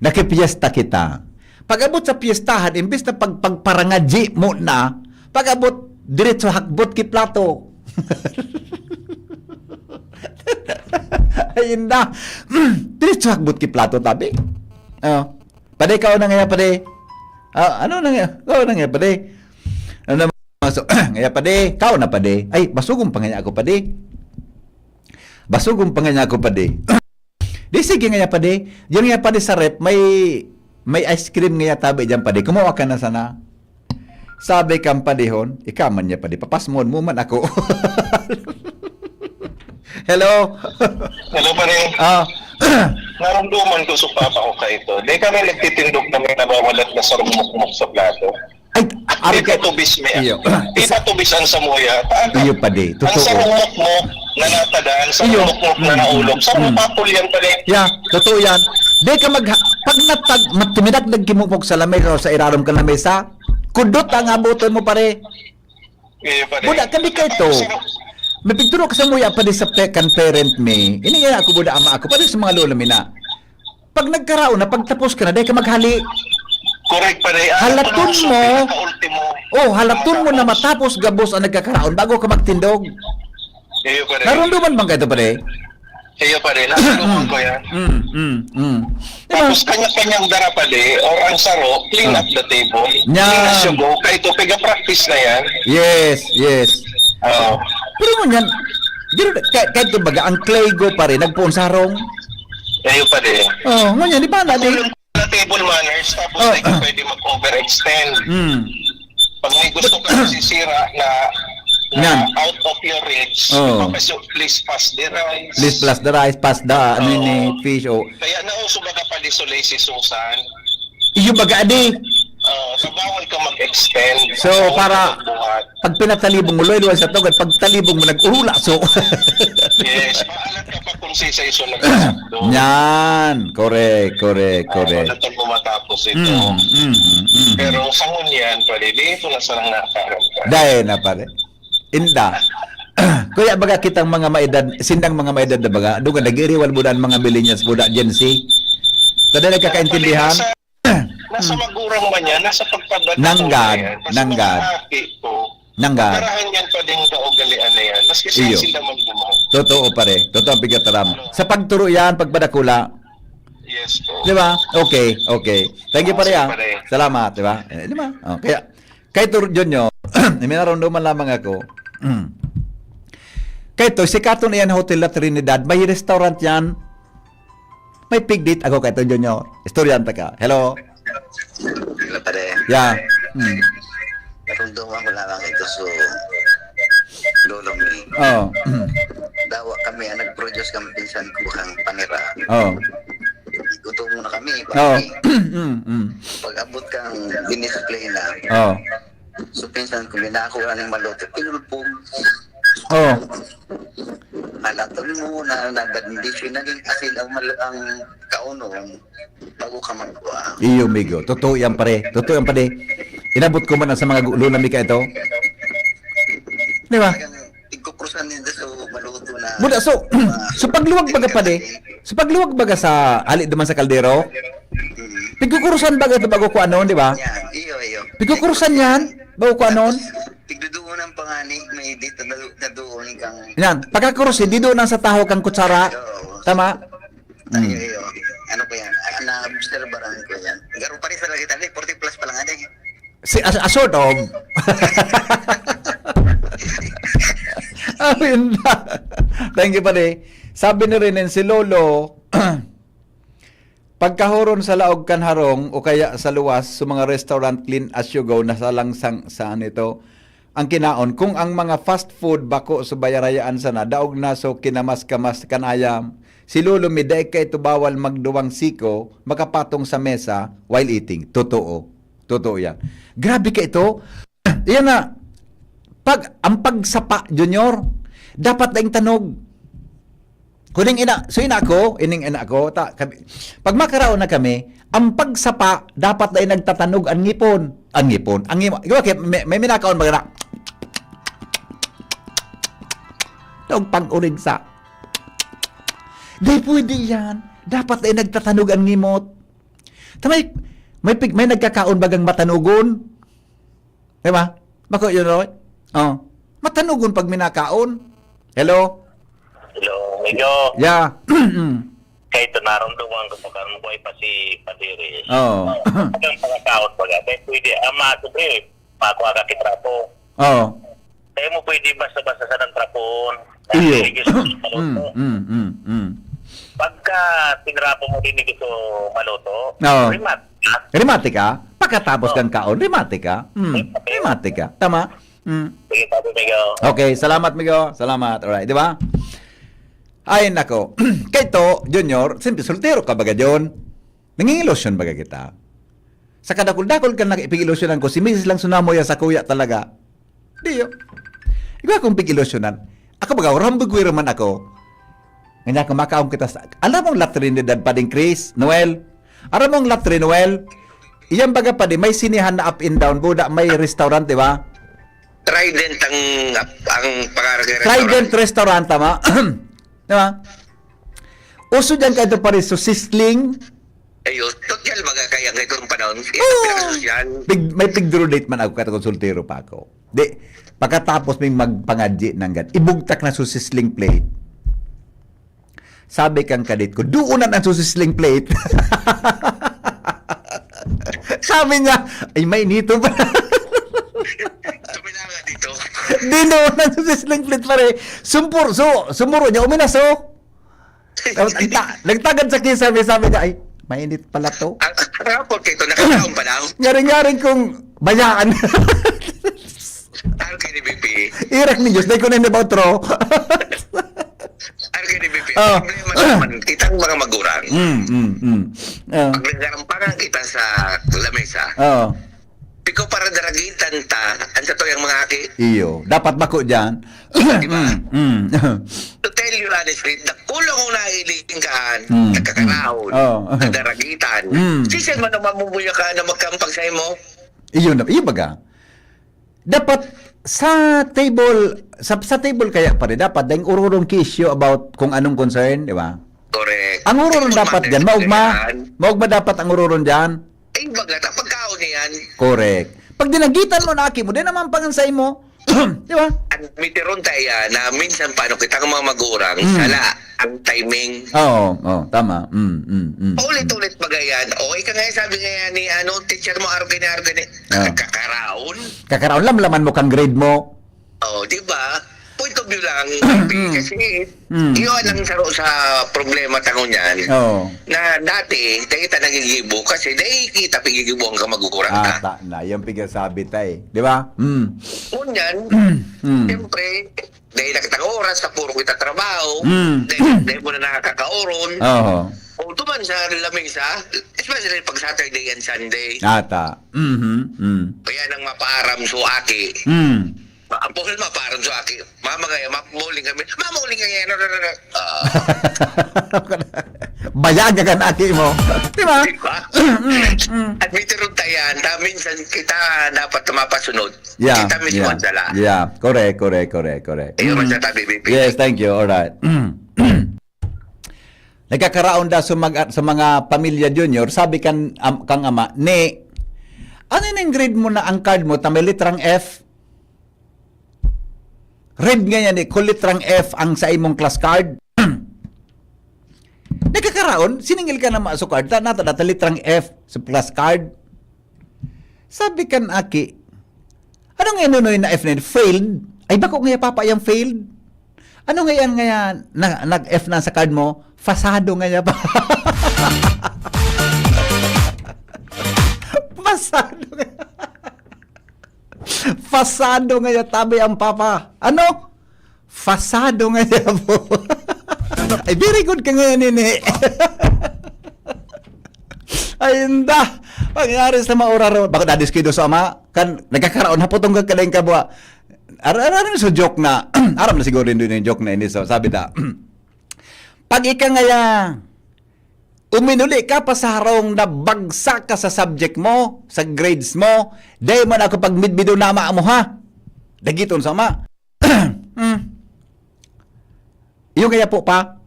nakipiesta kita. Pag-abot sa piyestahan, imbis na pagparangadji mo na, pag-abot, diretso hakbot ki plato. Ayun na. Diretso hakbot ki plato, tabi. Paday, kao na nga, paday. Ano na nga? Kao na nga, paday. Ano na so, nga, paday. Kao na, paday. Ay, basugong pa nga ako, paday. Basugong pa nga ako, paday. Di sige nga, paday. Diyan nga, paday sa rep, may ice cream nga tabi dyan, paday. Kumuha ka na sana. Sabi kang padihon, ikaman niya, paday. Papasmon mo man ako. Hello? Hello pa rin. Naramdaman ko sa papa ko ka ito. Di kami nagtitindog kami nabawalat na sa rumukmuk sa plato. Ay, Di ka tubis mo Iyo. yan. Di ka tubisan sa muya. Iyo, paday. Ang sa Totoo. rumukmuk na natadaan, sa Iyo. rumukmuk na naulog, sa rumapul yan pa rin. Yeah, totoo yan. Di ka pag tuminagdag kimukmok sa lamay o sa irarom ka lamesa, kudot ang abuton mo pare. Iyo pa rin. Buda, kami ka ito. May pigturo ka sa muya pa sa kan parent me. Ini nga ako buda ama ako pa sa mga lola mina. Pag nagkaraon na, pagtapos ka na, dahil ka maghali. Correct pa rin. Halaton mo. Ultimo. Halaton mo na matapos gabos ang nagkakaraon bago ka magtindog. Iyo pa rin. Narunduman bang ka ito pare? Iyo pa rin. Nasunod ko yan. Diba? Tapos kanya-kanyang dara pa di, or ang saro, clean up the table. Yan. Clean as you go. Kahit ito, piga-practice na yan. Yes. Oo. Pero mo yan, kahit kumbaga, ang clay go pa rin, nagpuon sarong. Iyo pa rin. Ngunyan, di ba na? Kulong na table manners, tapos hindi ka pwede mag-overextend. Pag may gusto ka nasisira na Yan. out of your reach, please pass the rice. Please plus the rice, pass the fish. Kaya nauso baga pa di Solay si Susan. Iyo baga adi. So bawal ka mag-extend. So, Bawal para- ka magbuhat. Pag pinatalibong mo, loy sa tugad, pag talibong mo, nag-uhula. So, Yes, maalat ka pa kung sisa-iso nag-sakto. yan. Correct. Natag mo matapos ito. Pero sa ngunyan, pwede dito na sa nang nakaroon ka. Dahil na pare. Inda. Kuya baga kitang mga maedad, sindang mga maedad na baga, doon ka nag-iriwal mo ang mga millennials mo Gen Z. Tada nagkakaintindihan. Nasa magurang man yan, nasa pagpabata Nanggad, yan. Kasi nanggad. mga haki ko, Nanggad. karahan yan pa din kaugalian na yan. Maski Iyo. sila magbumo. Totoo pare. Totoo ang pigataram. Sa pagturo yan, pagpadakula. Yes po. Di ba? Okay. Thank you pare Sige, ah. pare. Salamat, di ba? Di ba? Kaya turo Jonyo, may naramdaman lamang ako. Kaya to, si Kato na yan, Hotel La Trinidad, may restaurant yan. May pig date ako kay to Jonyo. Istoryan ta ka. Hello? Wala pa rin. Yeah. Narunduman ko lamang ito so lolong ni. Oh. Dawa kami, nag-produce kami pinsan ko kang panira. Oh. Gutom muna kami. Oh. Pag abot kang dinisplay na, Oh. so pinsan ko, binakuha ng malote, pinulpong. Oh. Halatol mo na nag-admission na din asin ang kaunong bago ka magkuha. Iyo, migo. Totoo yan pare. Inabot ko man sa mga lulami ka ito. Di ba? Tigkukrusan nila so maluto na. Buda, so pagluwag baga pa de, so pagluwag baga sa ali duman sa kaldero, pigkukurusan baga ito bago ko anon, di ba? Yan, iyo. Pigkukurusan yan, bago ko anon. Tigduduon ang pangani, may dito na doon kang... Yan, pagkakurusin, di doon ang sa taho kang kutsara. Tama? Iyo. Ano ko yan? Na-obserbaran ko yan. Garo pa rin sa lagi tali, 40 plus pa lang ade. A sort of. Ayun na. Thank you pare. Sabi ni rin si Lolo, pagkahuron sa laog kan harong o kaya sa luwas sa mga restaurant clean as you go nasa langsang saan ito ang kinaon kung ang mga fast food bako sa bayarayaan sana daog na so kinamas-kamas kanayam si Lolo mi dai kay to bawal magduwang siko makapatong sa mesa while eating. Totoo yan. Grabe ka ito. Yan na. Ang pagsapa, Junior, dapat daing tanog. Kuning ina, so ina ko, pag makaraon na kami, ang pagsapa, dapat daing nagtatanog ang ngipon. May minakaon ba na? Daog pag-urig sa. Di pwede yan. Dapat daing nagtatanog ang ngimot. Tamay, may nagkakaon bagang matanugon. Diba? Bako yun, Roy? Oh. Matanugon pag minakaon. Hello? Hello, medyo Yeah. kahit naramdaman ko pag ang buhay pa si Padiri. Oh. Hanggang pagkakaot baga. Kaya pwede, sobre, makuha ka kitrapo. Oh. Kaya mo pwede basta-basta sa ng trapon. Iyo. Pagka tinrapo mo din gusto maluto, Oo. rimat. Rimati ka? Pagkatapos kang kaon, rimati ka? Rimati ka. Tama? Sige, sabi Miguel. Okay, salamat Migo. Salamat. Alright, di ba? Ay, nako. Kito, Junior, simple, soltero ka baga John? Nangingilosyon baga kita? Sa kadakol-dakol ka nakipig-ilosyonan ko, si Mrs. lang sunamo yan sa kuya talaga. Di yun. Ikaw akong pig-ilosyonan. Ako baga, rambugwira man ako. Ngayon ako makaong kita sa... Alam mong latrinidad pa din, Chris? Noel? Alam mong latrin, Noel? Iyan baga pa din, may sinihan na up and down. Buda, may restaurant, di ba? Trident ang pangarag Trident restaurant, tama? Di ba? Uso dyan ka ito pa rin, so sisling. Ayun, total baga kaya ngayon itong panahon. Pinakasosyal. May pigduro date man ako, kaya konsultero pa ako. Di, pagkatapos may magpangadji ng gan, ibugtak na so sisling plate. Sabi kang kadit ko, duunan ang so sisling plate. Sabi niya, ay may nito pa. Tumila nga dito. Dinuunan so sisling plate pare. Sumuro niya, uminaso. Nagtagad sa kisa, sabi niya, ay, mainit pala to. Ang rapor kayo ito, nakataon pa daw. Nyari-nyaring kong bayaan. Ano kayo ni BP? Irak ni Diyos, dahil ko na nabautro. Ano kayo ni BP? Oh. Problema naman, kitang mga magurang. Pag nagkarampangan kita sa lamesa, Oo. piko para daragitan ta, ang sa toyang mga aki. Iyo. Dapat bako dyan. Diba? To tell you honestly, nakulong ko nailingkaan, nagkakarahon, Oh. nagdaragitan. Sisan man naman mumuya ka na magkampag sa mo? Iyo baga. Dapat sa table, sa table kaya pa rin, dapat dahil ururong kisyo about kung anong concern, di ba? Correct. Ang ururon dapat dyan, maugma dapat ang ururon dyan. Ay, baga, pagkaon niyan, Correct. Pag dinagitan mo na aki mo, di naman pangansay mo. Di ba? admitiron tayo na minsan paano kita ng mga magurang, sala, ang timing. Oo, tama. Ulit-ulit bagayan. Okay ka nga sabi nga ni teacher mo, argani, kakaraon. Kakaraon laman mo kang grade mo. Oh, di ba? Point of view lang, kasi yun ang saro sa problema tangon yan. Oo. Na dati, kita nagigibo kasi dahil kita pigigibo ang kamagurang ka. Ata na, yung pigasabi tay. Di ba? Ngunyan, siyempre, dahil nakita ka oras sa puro kita trabaho, dahil mo na nakakakaoron, Oo. o tuman sa lamesa, especially pag Saturday and Sunday, Ata. kaya nang mapaaram so aki, ang pohol mapaaram so aki, mamagaya, mamuling kami, mamuling kami, Bayaga ka na aki mo. Di ba? diba? At mitiro tayan, minsan kita dapat mapasunod, Yeah. kita mismo ang sala. Yeah. Correct. Ayun man sa tabi, BP. Yes, thank you. All right. Nagkakaraon da sa mga pamilya junior, sabi kang ama, ano yung grade mo na ang card mo, tamay litrang F? Read nga yan kung litrang F ang sa imong class card. Nagkakaraon, siningil ka na maso card, nata litrang F sa class card. Sabi kan aki, ano nga nunoy na F na yun? Failed? Ay bako nga papa yung failed? Ano nga yan nag-F na sa card mo? Fasado nga pa. Fasado nga. Fasado nga tabi ang papa. Ano? Fasado nga po. Ay, very good ka ngayon, nini. Ay, hindi. Pangyari sa mauraro. Bakit nadiskido sa ama? Kan, nagkakaroon na po itong kakaling kabwa. Aram so joke na. Aram na siguro din yung joke na ini. So, sabi ta, pag ika ngaya, uminuli ka pa sa harong na bagsak ka sa subject mo, sa grades mo, dahil man ako pag midbido na mo ha. Dagiton sa ama. Yung kaya po pa,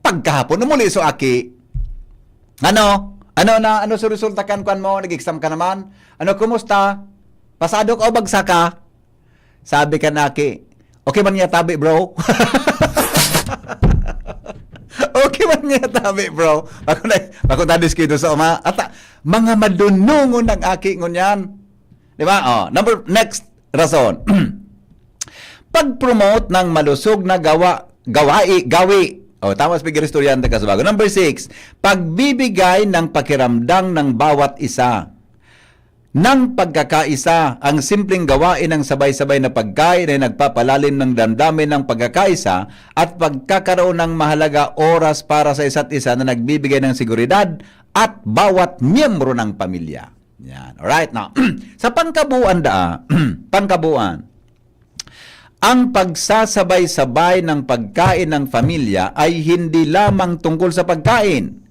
pagkahapon, umuli so aki, ano sa resulta kan mo, nag-exam ka naman, kumusta? Pasado ka o bagsak ka? Sabi ka na aki, okay man niya tabi bro? Okay man niya tabi bro? Ako nadiskido sa uma, at mga madunungon ng aki ngunyan. Di ba? Next rason. Pag-promote ng malusog na gawi. Tama sa estudyante ka sa bago. Number 6, pagbibigay ng pakiramdam ng bawat isa. Ng pagkakaisa, ang simpleng gawain ng sabay-sabay na pagkain ay nagpapalalim ng damdamin ng pagkakaisa at pagkakaroon ng mahalaga oras para sa isa't isa na nagbibigay ng seguridad at bawat miyembro ng pamilya. Yan. Alright, now, sa pangkabuuan, ang pagsasabay-sabay ng pagkain ng pamilya ay hindi lamang tungkol sa pagkain,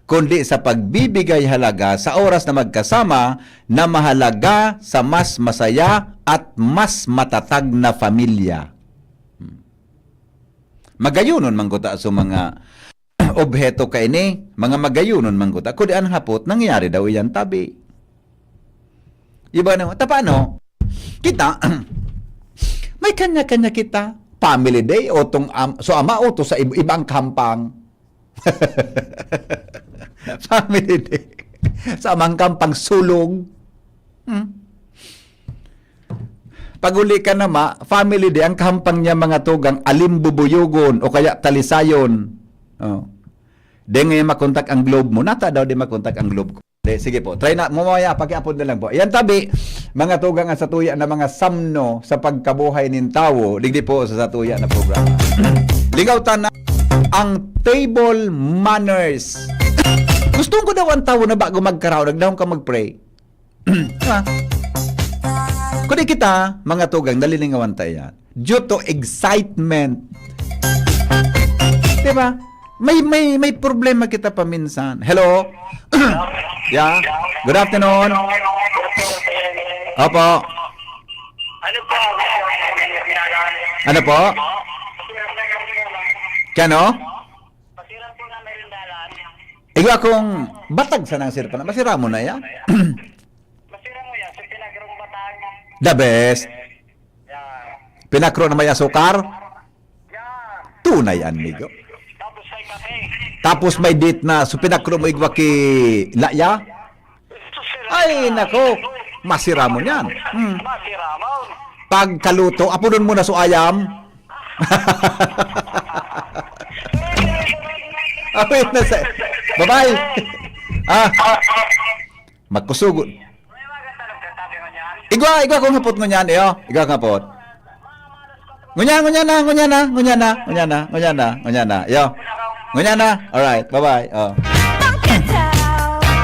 kundi sa pagbibigay halaga sa oras na magkasama na mahalaga sa mas masaya at mas matatag na pamilya. Magayunon mangguta sa mga obheto kaini, mga magayunon mangguta, kundi ang hapot, nangyari daw yan tabi. Iba naman, tapano? Kita, may kanya-kanya kita. Family day o tong so ama o to sa ibang kampang. Family day. Sa amang kampang sulong. Paguli ka na family day, ang kampang niya mga tugang alimbubuyugon o kaya talisayon. Di ngayon makontak ang globe mo. Nata daw di makontak ang globe ko. Sige po, try na, mamaya, pakiapod na lang po. Yan tabi, mga tugang sa tuya na mga samno sa pagkabuhay nin tao, digdi po sa tuya na programa. Ligawtan na ang table manners. Gusto ko daw ang tao na bago magkaraw, nagdaong ka mag-pray. Kundi kita, mga tugang, nalilingawan tayo yan. Due to excitement. Diba? May problema kita paminsan. Hello? Yeah. Good afternoon. Opo. Ano po? Kano? Ikaw akong batag sa nang sirpa na. Masira mo na yan? Masira mo yan, sa pinagrong batang. The best. Pinakro na may asukar? Tunay, amigo. Tapos ay kape. Tapos may date na, so pinakro mo igwa ki laya? Ay, nako, masira mo yan. Masira mo. Pagkaluto, apunon mo na so ayam. Ay, nasa. Bye-bye. Magkusugod. Igwa kung hapot ngunyan, iyo. Igwa kung hapot. Ngunyan na. Iyo. Ngunyan na. Alright, bye-bye.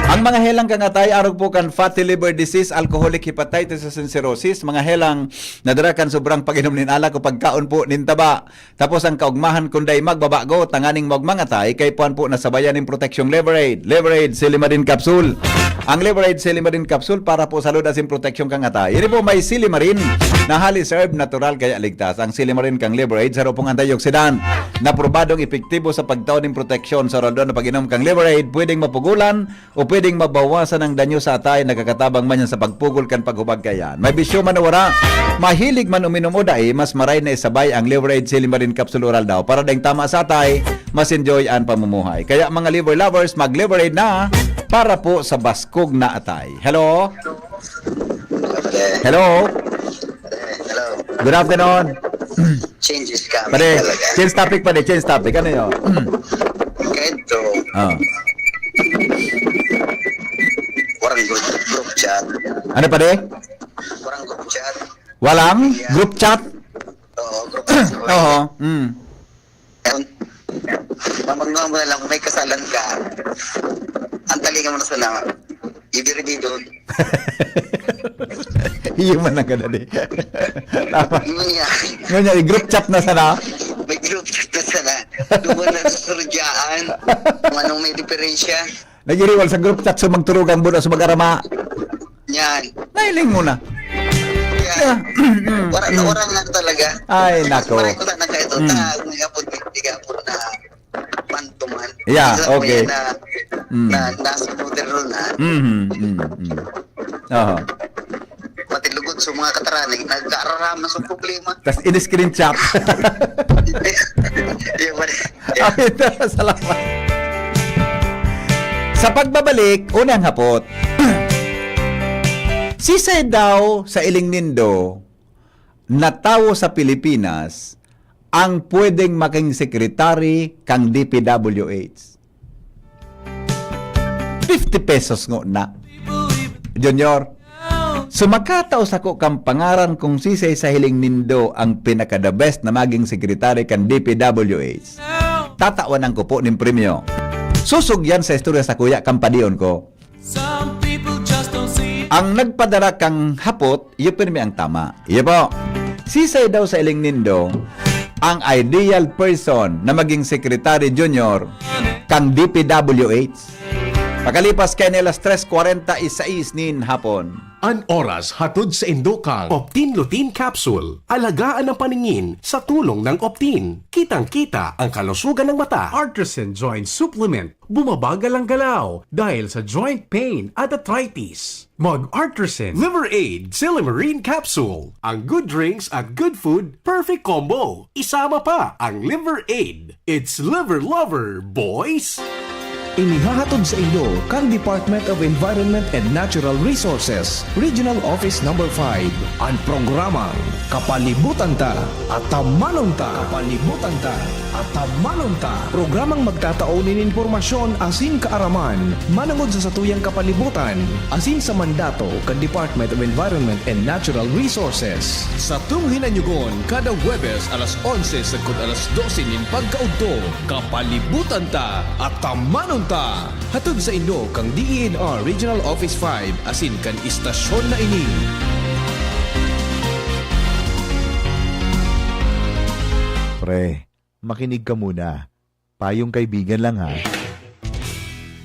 Ang mga helang kangatay, arog po kan fatty liver disease, alcoholic hepatitis and cirrhosis, mga helang nadarakan sobrang pag-inom nin alak o pagkaon po nin taba. Tapos ang kaugmahan kunday magbabago, tanganing magmangatay, kay puan po nasabayan ng protection Leverade. Leverade Silimarin Capsule. Ang Leverade Silimarin Capsule para po salud asin protection kangatay. Ini po may Silimarin na halis herb natural kaya ligtas. Ang Silimarin kang Leverade sa pong antioxidant na probadong epektibo sa pagtaon ng protection sa roldo na pag-inom kang Leverade, pwedeng mapugulan o pwedeng mabawasan ang danyo sa atay, nagkakatabang man yan sa pagpugol kan paghubag kayan. May bisyo man wala, mahilig man uminom o dahi, mas maray na isabay ang Leverade Silimarin Capsule Oral daw para dahing tama sa atay, mas enjoy ang pamumuhay. Kaya mga liver lovers, mag-Leverade na para po sa baskog na atay. Hello? Hello? Hello. Good afternoon. Changes kami Pare, talaga. change topic. Ano yun? Kento, warang group chat. Ano pa de? Warang group chat. Walang group chat? Oo, group. Oo. Mm. Mamagnawa mo na lang, kung may kasalan ka, ang talingan mo na sana, ibirigay doon. Iyo man ang ganun eh. Tama. Ngunya, Ngunya, i-group chat na sana. may group chat na sana. Doon na sa surudyaan, kung anong may diferensya. Nagiriwal sa group chat sa magturugang buda sa mag-arama. Yan. Nailing mo na. Kaya, orang lang talaga. Ay, nako. Maray ko na kayo ito, hindi po na man-to-man. Yeah, Isa po okay. yan na nasa modern na. Oo. Matilugod sa mga kataranig, nagkaararaman sa problema. Tapos in-screen chat. Yung pala. Ay, salamat. Sa pagbabalik, unang hapot. Sisay daw sa Iling Nindo na tao sa Pilipinas ang pwedeng making sekretary kang DPWH. 50 pesos ngo na. Junior, sumakataw sa ko kang pangaran kung sisay sa Iling Nindo ang pinaka-the best na maging sekretary kang DPWH. Tatawan ko po ng premyo. Susugyan sa istorya sa kuya kampadion ko. Ang nagpadara kang hapot, iyo pirmi ang tama. Iyo po. Sisay daw sa Iling Nindo ang ideal person na maging secretary junior kang DPWH. Pagkalipas kay nilas 3:46 nin hapon. An oras hatod sa Indokang Optin Lutein Capsule. Alagaan ang paningin sa tulong ng Optin. Kitang-kita ang kalusugan ng mata. Artisan Joint Supplement. Bumabagal ang galaw dahil sa joint pain at arthritis. Mag-Artisan Liver Aid Silimarine Capsule. Ang good drinks at good food, perfect combo. Isama pa ang Liver Aid. It's liver lover, boys! Inihahatod sa inyo kang Department of Environment and Natural Resources, Regional Office No. 5, ang programang Kapalibutan Ta at Tamanon Ta. Kapalibutan Ta at Tamanon Ta. Programang magtataunin informasyon asin kaaraman, manangod sa satuyang kapalibutan, asin sa mandato kang Department of Environment and Natural Resources. Sa tunghinanyugon, kada Huwebes alas 11 sagkod alas 12 nin pagkaudto, Kapalibutan Ta at Tamanon Ta. Hatod sa inyo kang DENR Regional Office 5 asin kan istasyon na ini. Pre, makinig ka muna. Payong kaibigan lang ha.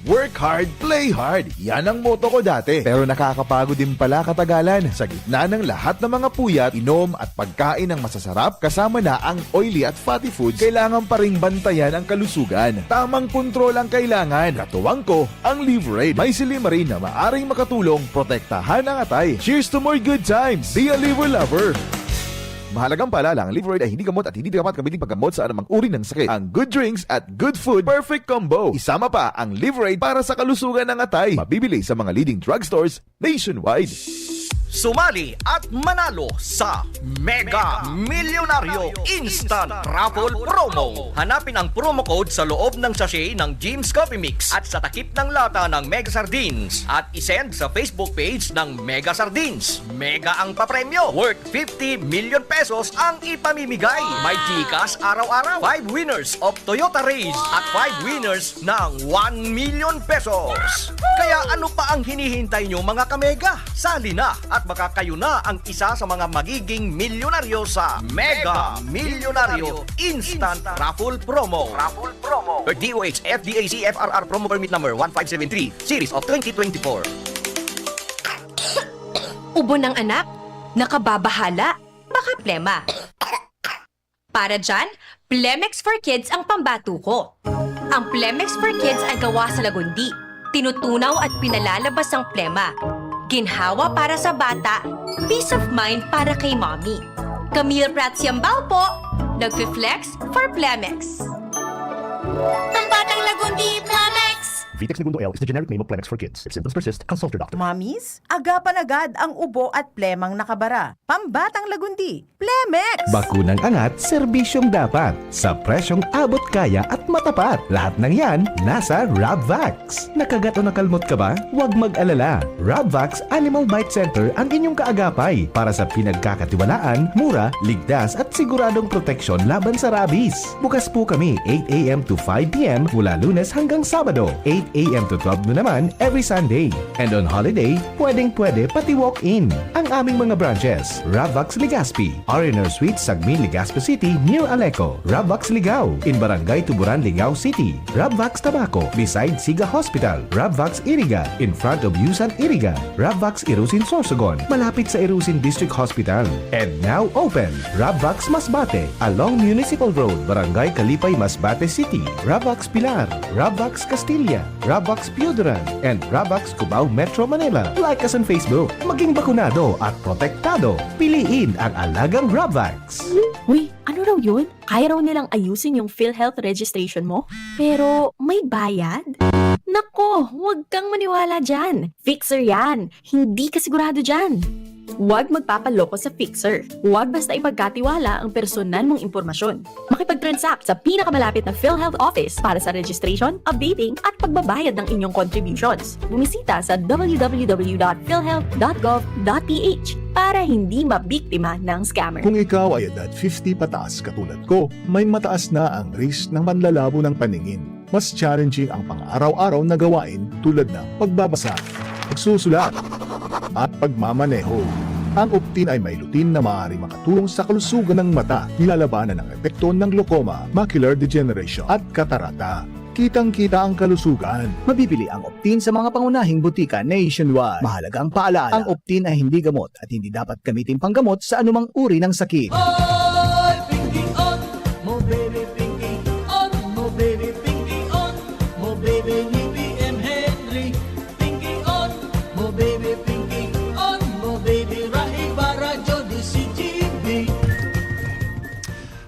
Work hard, play hard. Yan ang motto ko dati. Pero nakakapagod din pala katagalan. Sa gitna ng lahat ng mga puyat, inom at pagkain ng masasarap, kasama na ang oily at fatty foods, kailangan pa ring bantayan ang kalusugan. Tamang kontrol ang kailangan. Katuwang ko, ang Liverade. May Silimarin na maaring makatulong protektahan ang atay. Cheers to more good times. Be a liver lover. Mahalagang paalala, ang Liverade ay hindi gamot at hindi dapat kabiling paggamot sa anumang uri ng sakit. Ang good drinks at good food, perfect combo. Isama pa ang Liverade para sa kalusugan ng atay. Mabibili sa mga leading drugstores nationwide. Sumali at manalo sa Mega Milyonaryo Instant Raffle Promo. Hanapin ang promo code sa loob ng sachet ng Jim's Coffee Mix at sa takip ng lata ng Mega Sardines at isend sa Facebook page ng Mega Sardines. Mega ang papremyo. Worth 50 million pesos ang ipamimigay. May Gcash araw-araw. 5 winners of Toyota Race at 5 winners ng 1 million pesos. Kaya ano pa ang hinihintay nyo mga kamega? Sali na at baka kayo na ang isa sa mga magiging milyonaryo sa Mega Milyonaryo Instant Raffle Promo. Per DOH FDAC FRR Promo Permit Number 1573 Series of 2024. Ubo ng anak? Nakababahala? Baka plema. Para dyan, Plemex for Kids ang pambato ko. Ang Plemex for Kids ay gawa sa lagundi. Tinutunaw at pinalalabas ang plema. Ginhawa para sa bata, peace of mind para kay mommy. Camille Prats Yambao po, nagfi-flex for Plemex. Pambatang lagundi, Plemex! Vitex Segundo L is the generic name of Plemex for kids. If symptoms persist, consult your doctor. Mommies, agapan agad ang ubo at plemang nakabara. Pambatang lagundi, Plemex! Bakunang angat, serbisyong dapat. Sa presyong abot kaya at matapat. Lahat ng yan, nasa Rabvax. Nakagat o nakalmot ka ba? Huwag mag-alala. Rabvax Animal Bite Center ang inyong kaagapay para sa pinagkakatiwalaan, mura, ligtas at siguradong proteksyon laban sa rabies. Bukas po kami 8 a.m. to 5 p.m. mula Lunes hanggang Sabado, 8 a.m. to 12 noon naman every Sunday. And on holiday, pwedeng-pwede pati walk-in. Ang aming mga branches, Rabvax Legazpi, R&R Suite, Sagmi, Legazpi City, near Aleco, Rabvax Ligao, in Barangay Tuburan, Ligao City, Rabvax Tabaco, beside Siga Hospital, Rabvax Iriga, in front of Yusan Iriga, Rabvax Irusin Sorsogon, malapit sa Irusin District Hospital. And now open, Rabvax Masbate, along Municipal Road, Barangay Kalipay, Masbate City, Rabvax Pilar, Rabvax Castilla, Rabvax Piudaran, and Rabvax Cubao Metro Manila. Like us on Facebook. Maging bakunado at protektado. Piliin ang alagang Rabvax. Uy, ano raw yun? Kaya raw nilang ayusin yung PhilHealth registration mo? Pero may bayad? Nako, huwag kang maniwala dyan. Fixer yan. Hindi ka sigurado dyan. Huwag magpapaloko sa Fixer. Huwag basta ipagkatiwala ang personal mong impormasyon. Makipag-transact sa pinakamalapit na PhilHealth office para sa registration, updating at pagbabayad ng inyong contributions. Bumisita sa www.philhealth.gov.ph para hindi mabiktima ng scammer. Kung ikaw ay edad 50 pataas katulad ko, may mataas na ang risk ng panlalabo ng paningin. Mas challenging ang pang-araw-araw na gawain tulad ng pagbabasa, pagsusulat, at pagmamaneho. Ang Optin ay may lutin na maaari makatulong sa kalusugan ng mata, nilalabanan ang epekto ng glaucoma, macular degeneration at katarata. Kitang-kita ang kalusugan. Mabibili ang Optin sa mga pangunahing butika nationwide. Mahalaga ang paalala, ang Optin ay hindi gamot at hindi dapat gamitin panggamot sa anumang uri ng sakit.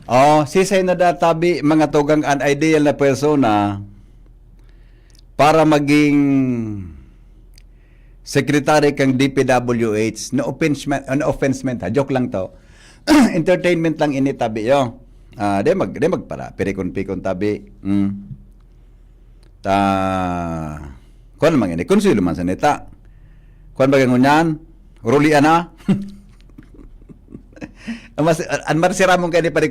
Oh, sisay na databi mga tugang an ideal na persona para maging secretary kang DPWH. No offensement ha, joke lang to. Entertainment lang ini tabi yo. De magpara pirikon-pikon tabi. Kuan man ini konsulo man sa neta. Kuan bagang ngunyan, rulian na. Anmar si Ramon kaya pa rin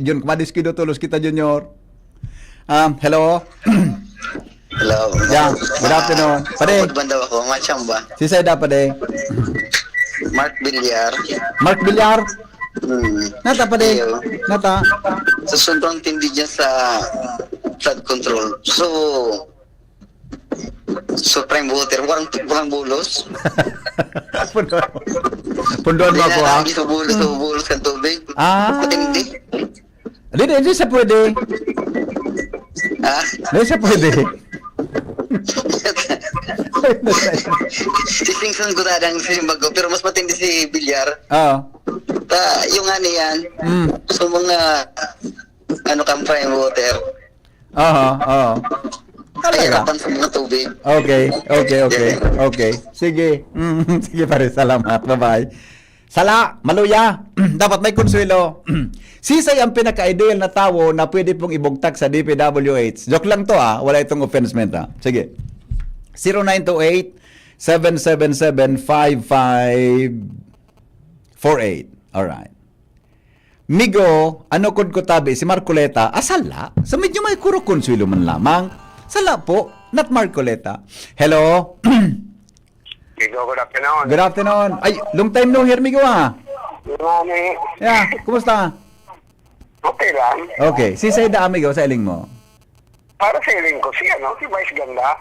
yun, kumadis kido tulos kita junior. Hello. Hello. Yeah, good afternoon. Pade. Banda ako, macham ba? Si Sayda pade. Mark Villar. Mark Villar. Nata pade. Nata. Sa sobrang tindi dyan sa flood control. So prime water, walang bulos. Pundoan mo ako ha? Hindi bulos ng tubig. Matindi. Hindi siya pwede. Hindi siya pwede. Si Singson ko dadang si Bago, pero mas matindi si Villar. Yung ano yan, so mga prime water. Kahirapan sa mga tubig. Okay. Sige. Sige pare, salamat. Bye-bye. Sala, maluya. Dapat may konsuelo. Sisay ang pinaka-ideal na tao na pwede pong ibugtak sa DPWH. Joke lang to wala itong offensement Sige. 0928-777-5548. Alright. Migo, ano kun ko tabi si Marcoleta, sala. Sa medyo may kuro konsuelo man lamang. Sala po, not Marcoleta. Hello? Migo, good afternoon. Good afternoon. Ay, long time no hear, Migo Yeah, kumusta? Okay lang. Okay, si Sayda amigo sa iling mo. Para sa iling ko, si Vice Ganda.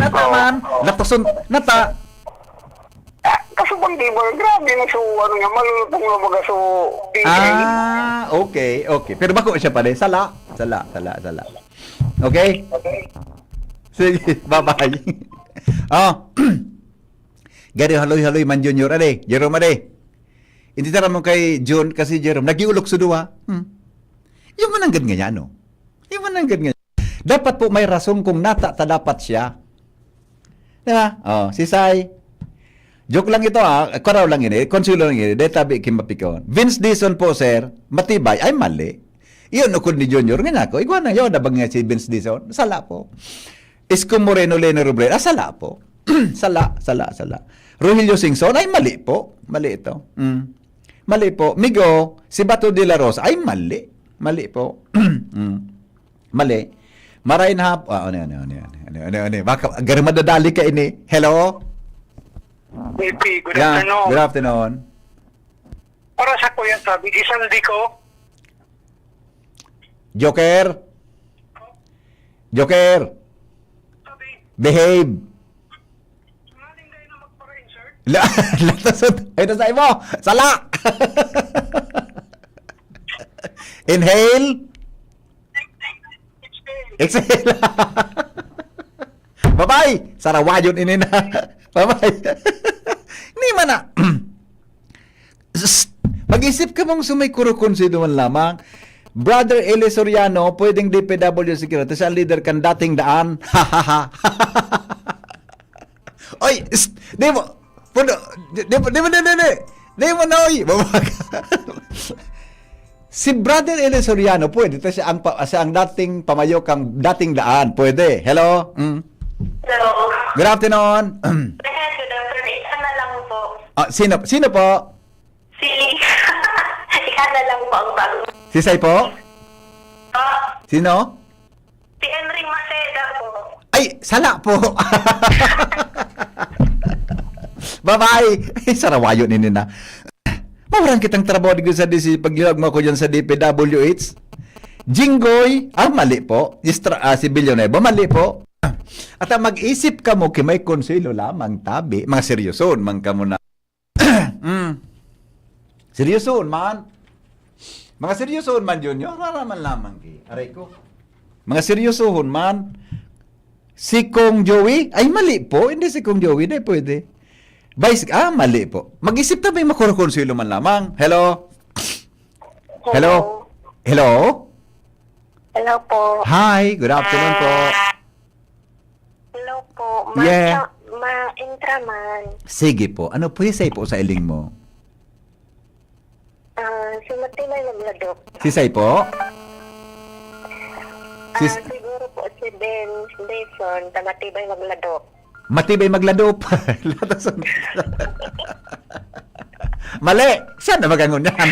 Nata man, nata. Kaso bang di ba, grabe na malulutong na baga okay. Pero bako siya pa rin. Sala. Okay? Sige, bye-bye. Gari haloy man Junior Jerome Hindi tara mo kay John kasi Jerome nagiulok sa duwa. Yung mananggad nga yan, no? Dapat po may rason kung nata dapat siya. Diba? Oh, si Sai. Joke lang ito Karaw lang ini. Konsulo lang ini. Detabi kimapikon. Vince Dizon po, sir. Matibay. Ay, mali. Iyon ukod ni Junior. Nga ako. Iguan na yun. Nabang nga si Vince Dizon. Sala po. Isko Moreno Leno Robrera. Sala po. Sala. Rogelio Singson. Ay, mali po. Mali ito. Mali po. Migo. Si Bato de la Rosa. Ay, mali. Mali po. Mali. Marain hap. Ano. Baka garing madadali ka ini. Hello? BP, good Yeah, afternoon. good afternoon. Para sa Kuya Sabi, isang di ko. Joker. Behave. Ito sa imo. Sala. Inhale. Exhale. Bye-bye. Sarawayon ini na. Bye-bye. Hindi man na. Mag-isip ka mong sumay kurukonsido man lamang. Brother Eli Soriano, pwedeng DPW security. Siya ang leader kan dating daan. Oy, di mo. Di mo na, oy. Si Brother Eli Soriano, pwede. Siya ang dating pamayok, ang dating daan. Pwede. Hello? Hello. Good afternoon. Good afternoon. Isa na lang po. Sino po? Isa na lang po ang bago. Si Sai po? Sino? Si Henry Maceda po. Ay, sala po. Bye-bye. Ay, sarawayo ni Nina. Mawarang kitang trabaho di ko sa DC pagliwag mo ko dyan sa DPWH. Jinggoy, mali po. Si Villanueva, mali po. At mag-isip ka mo kay may konselo lamang tabi. Mga seryoson, man ka mo na. Seryoson, man. Mga seryoson man yun. Raraman lamang ki. Aray ko. Mga seryosohon man. Si Kong Joey? Ay, mali po. Hindi si Kong Joey. Hindi pwede. Mali po. Mag-isip na may makurukonsilo man lamang. Hello? Hello? Hello? Hello po. Hi. Good afternoon po. Hello po. Yeah. Ma-intraman. Sige po. Ano po isay po sa iling mo? Si Matibay Magladok. Si Sai po? Siguro po si Ben Dayson, Matibay Magladok. Matibay magladop. Mali. Saan na magangon yan?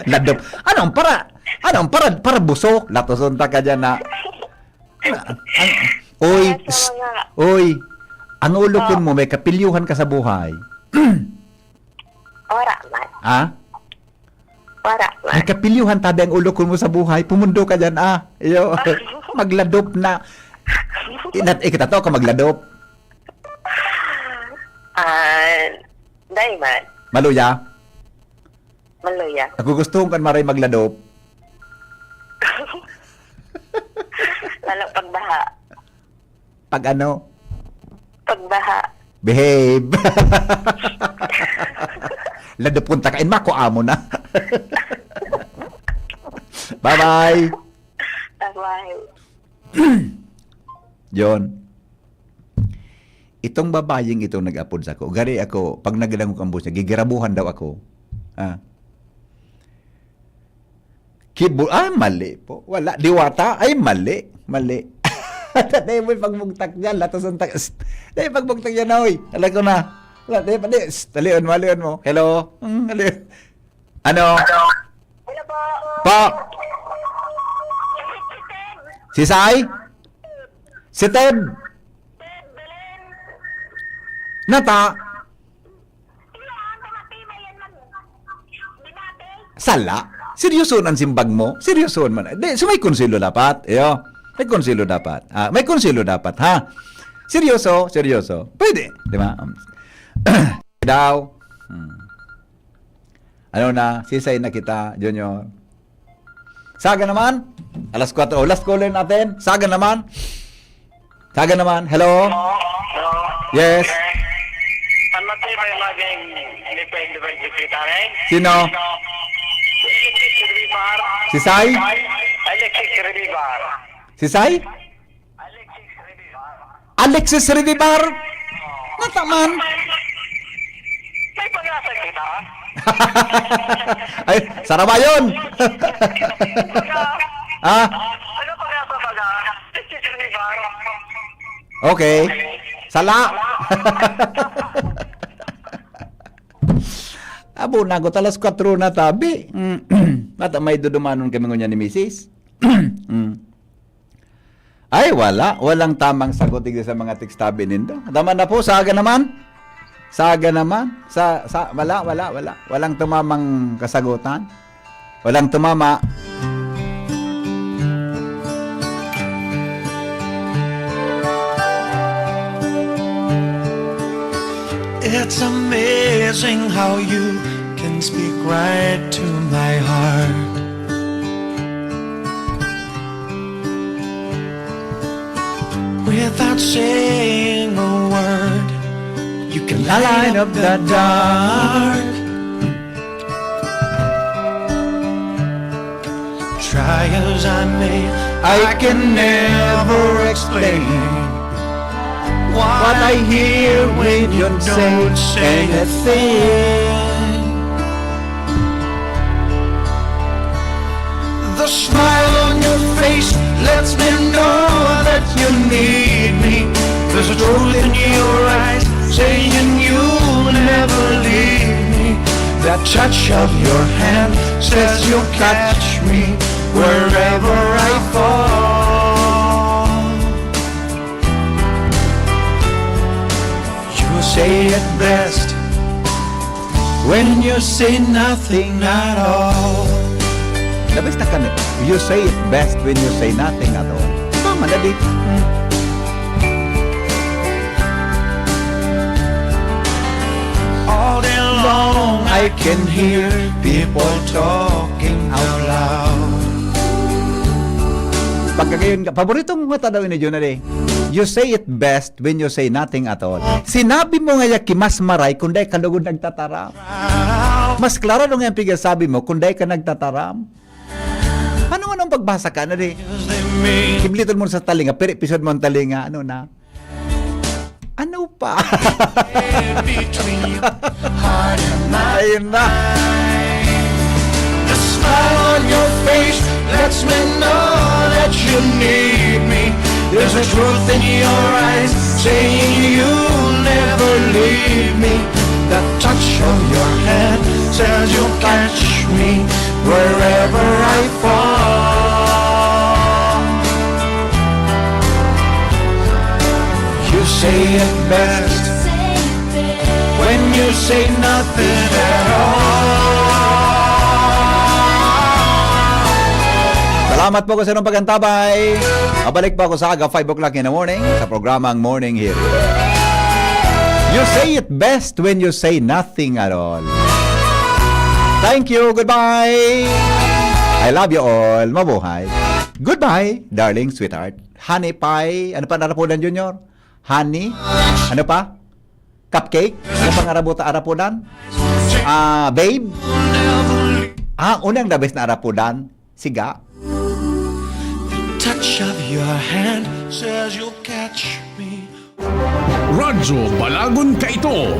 Ladop. Anong para buso? Latoson ta ka dyan na. Oy. Ang ulokon mo, may kapilyuhan ka sa buhay. Ora man. Ha? Ora man. May kapilyuhan tabi ang ulokon mo sa buhay. Pumundo ka dyan, Iyo. Magladop na. Kita to ka magladop. Daiman. Maluya. Maluya. Ako gusto kan maray magladop. Lalo pagbaha. Pag ano? Pagbaha. Behave. Ladop punta kain mako amo na. Bye-bye. Bye-bye. John. Itong babayeng ito nag-apod sa ako. Gari ako, pag nagalang ko kambus niya, gigirabuhan daw ako. Mali po. Wala. Diwata, ay mali. Mali. Dahil mo pagbugtak niyan, latos ang takas. Dahil pagbugtak niyan, oy. Alam ko na. Talion mo. Hello? Ano? Hello po. Pa? Si Sai? Si Ted? Nata? Sala? Seryoson ang simbag mo? Seryoson man. May konsilo dapat. May konsilo dapat. May konsilo dapat, ha? Seryoso? Pwede. Di ba? Daw. Ano na? Sisay na kita, Junior. Saga naman? Alas 4. Last caller natin. Saga naman? Hello? Yes? Matibay maging independent secretary. Sino? Electric River. Si Sai? Electric River. Si Sai? Alexis Rivibar? Nataman. May pag-asa kita. Ay, sarap ba yun? Ah, Ano pag-asa baga? okay. Sala. Abo, nagot alas 4 na tabi. Mata may dudumanon kami ngunya ni Mrs. Ay, wala. Walang tamang sagot sa mga tekstabi nindo. Tama na po, saga naman. Saga naman. Wala. Walang tumamang kasagutan. Walang tumama. It's amazing how you can speak right to my heart. Without saying a word, you can light up the dark. Try as I may, I can never explain what I hear when you don't say a thing. The smile on your face lets me know that you need me. There's a truth in your eyes saying you'll never leave me. That touch of your hand says you'll catch me wherever I fall. You say it best when you say nothing at all. Labis na ka. You say it best when you say nothing at all. Tama na di. All day long I can hear people talking out loud. Pagkagayon ka, paboritong mata daw ni Jonah. You say it best when you say nothing at all. Sinabi mo nga kimas maray kung day ka lugod nagtataram. Mas klaro nung yung pigasabi mo kung day ka nagtataram. Anong pagbasa ka na di? Kibliton mo sa talinga, pero episode mo ang talinga, ano na? Ano pa? Ayun na. The smile on your face lets me know that you need me. There's a truth in your eyes saying you'll never leave me. The touch of your hand says you'll catch me wherever I fall. You say it best when you say nothing at all. Salamat po ko sa inyong pagantabay. Mabalik po ako sa aga 5 o'clock in the morning sa programang Morning Hero. You say it best when you say nothing at all. Thank you. Goodbye. I love you all. Mabuhay. Goodbye, darling sweetheart. Honey pie. Ano pa narapunan, Junior? Honey? Ano pa? Cupcake? Ano pang arapunan? Babe? Unang the best na arapunan? Siga? Touch of your hand says you'll catch me. Radyo Balagon Kaito.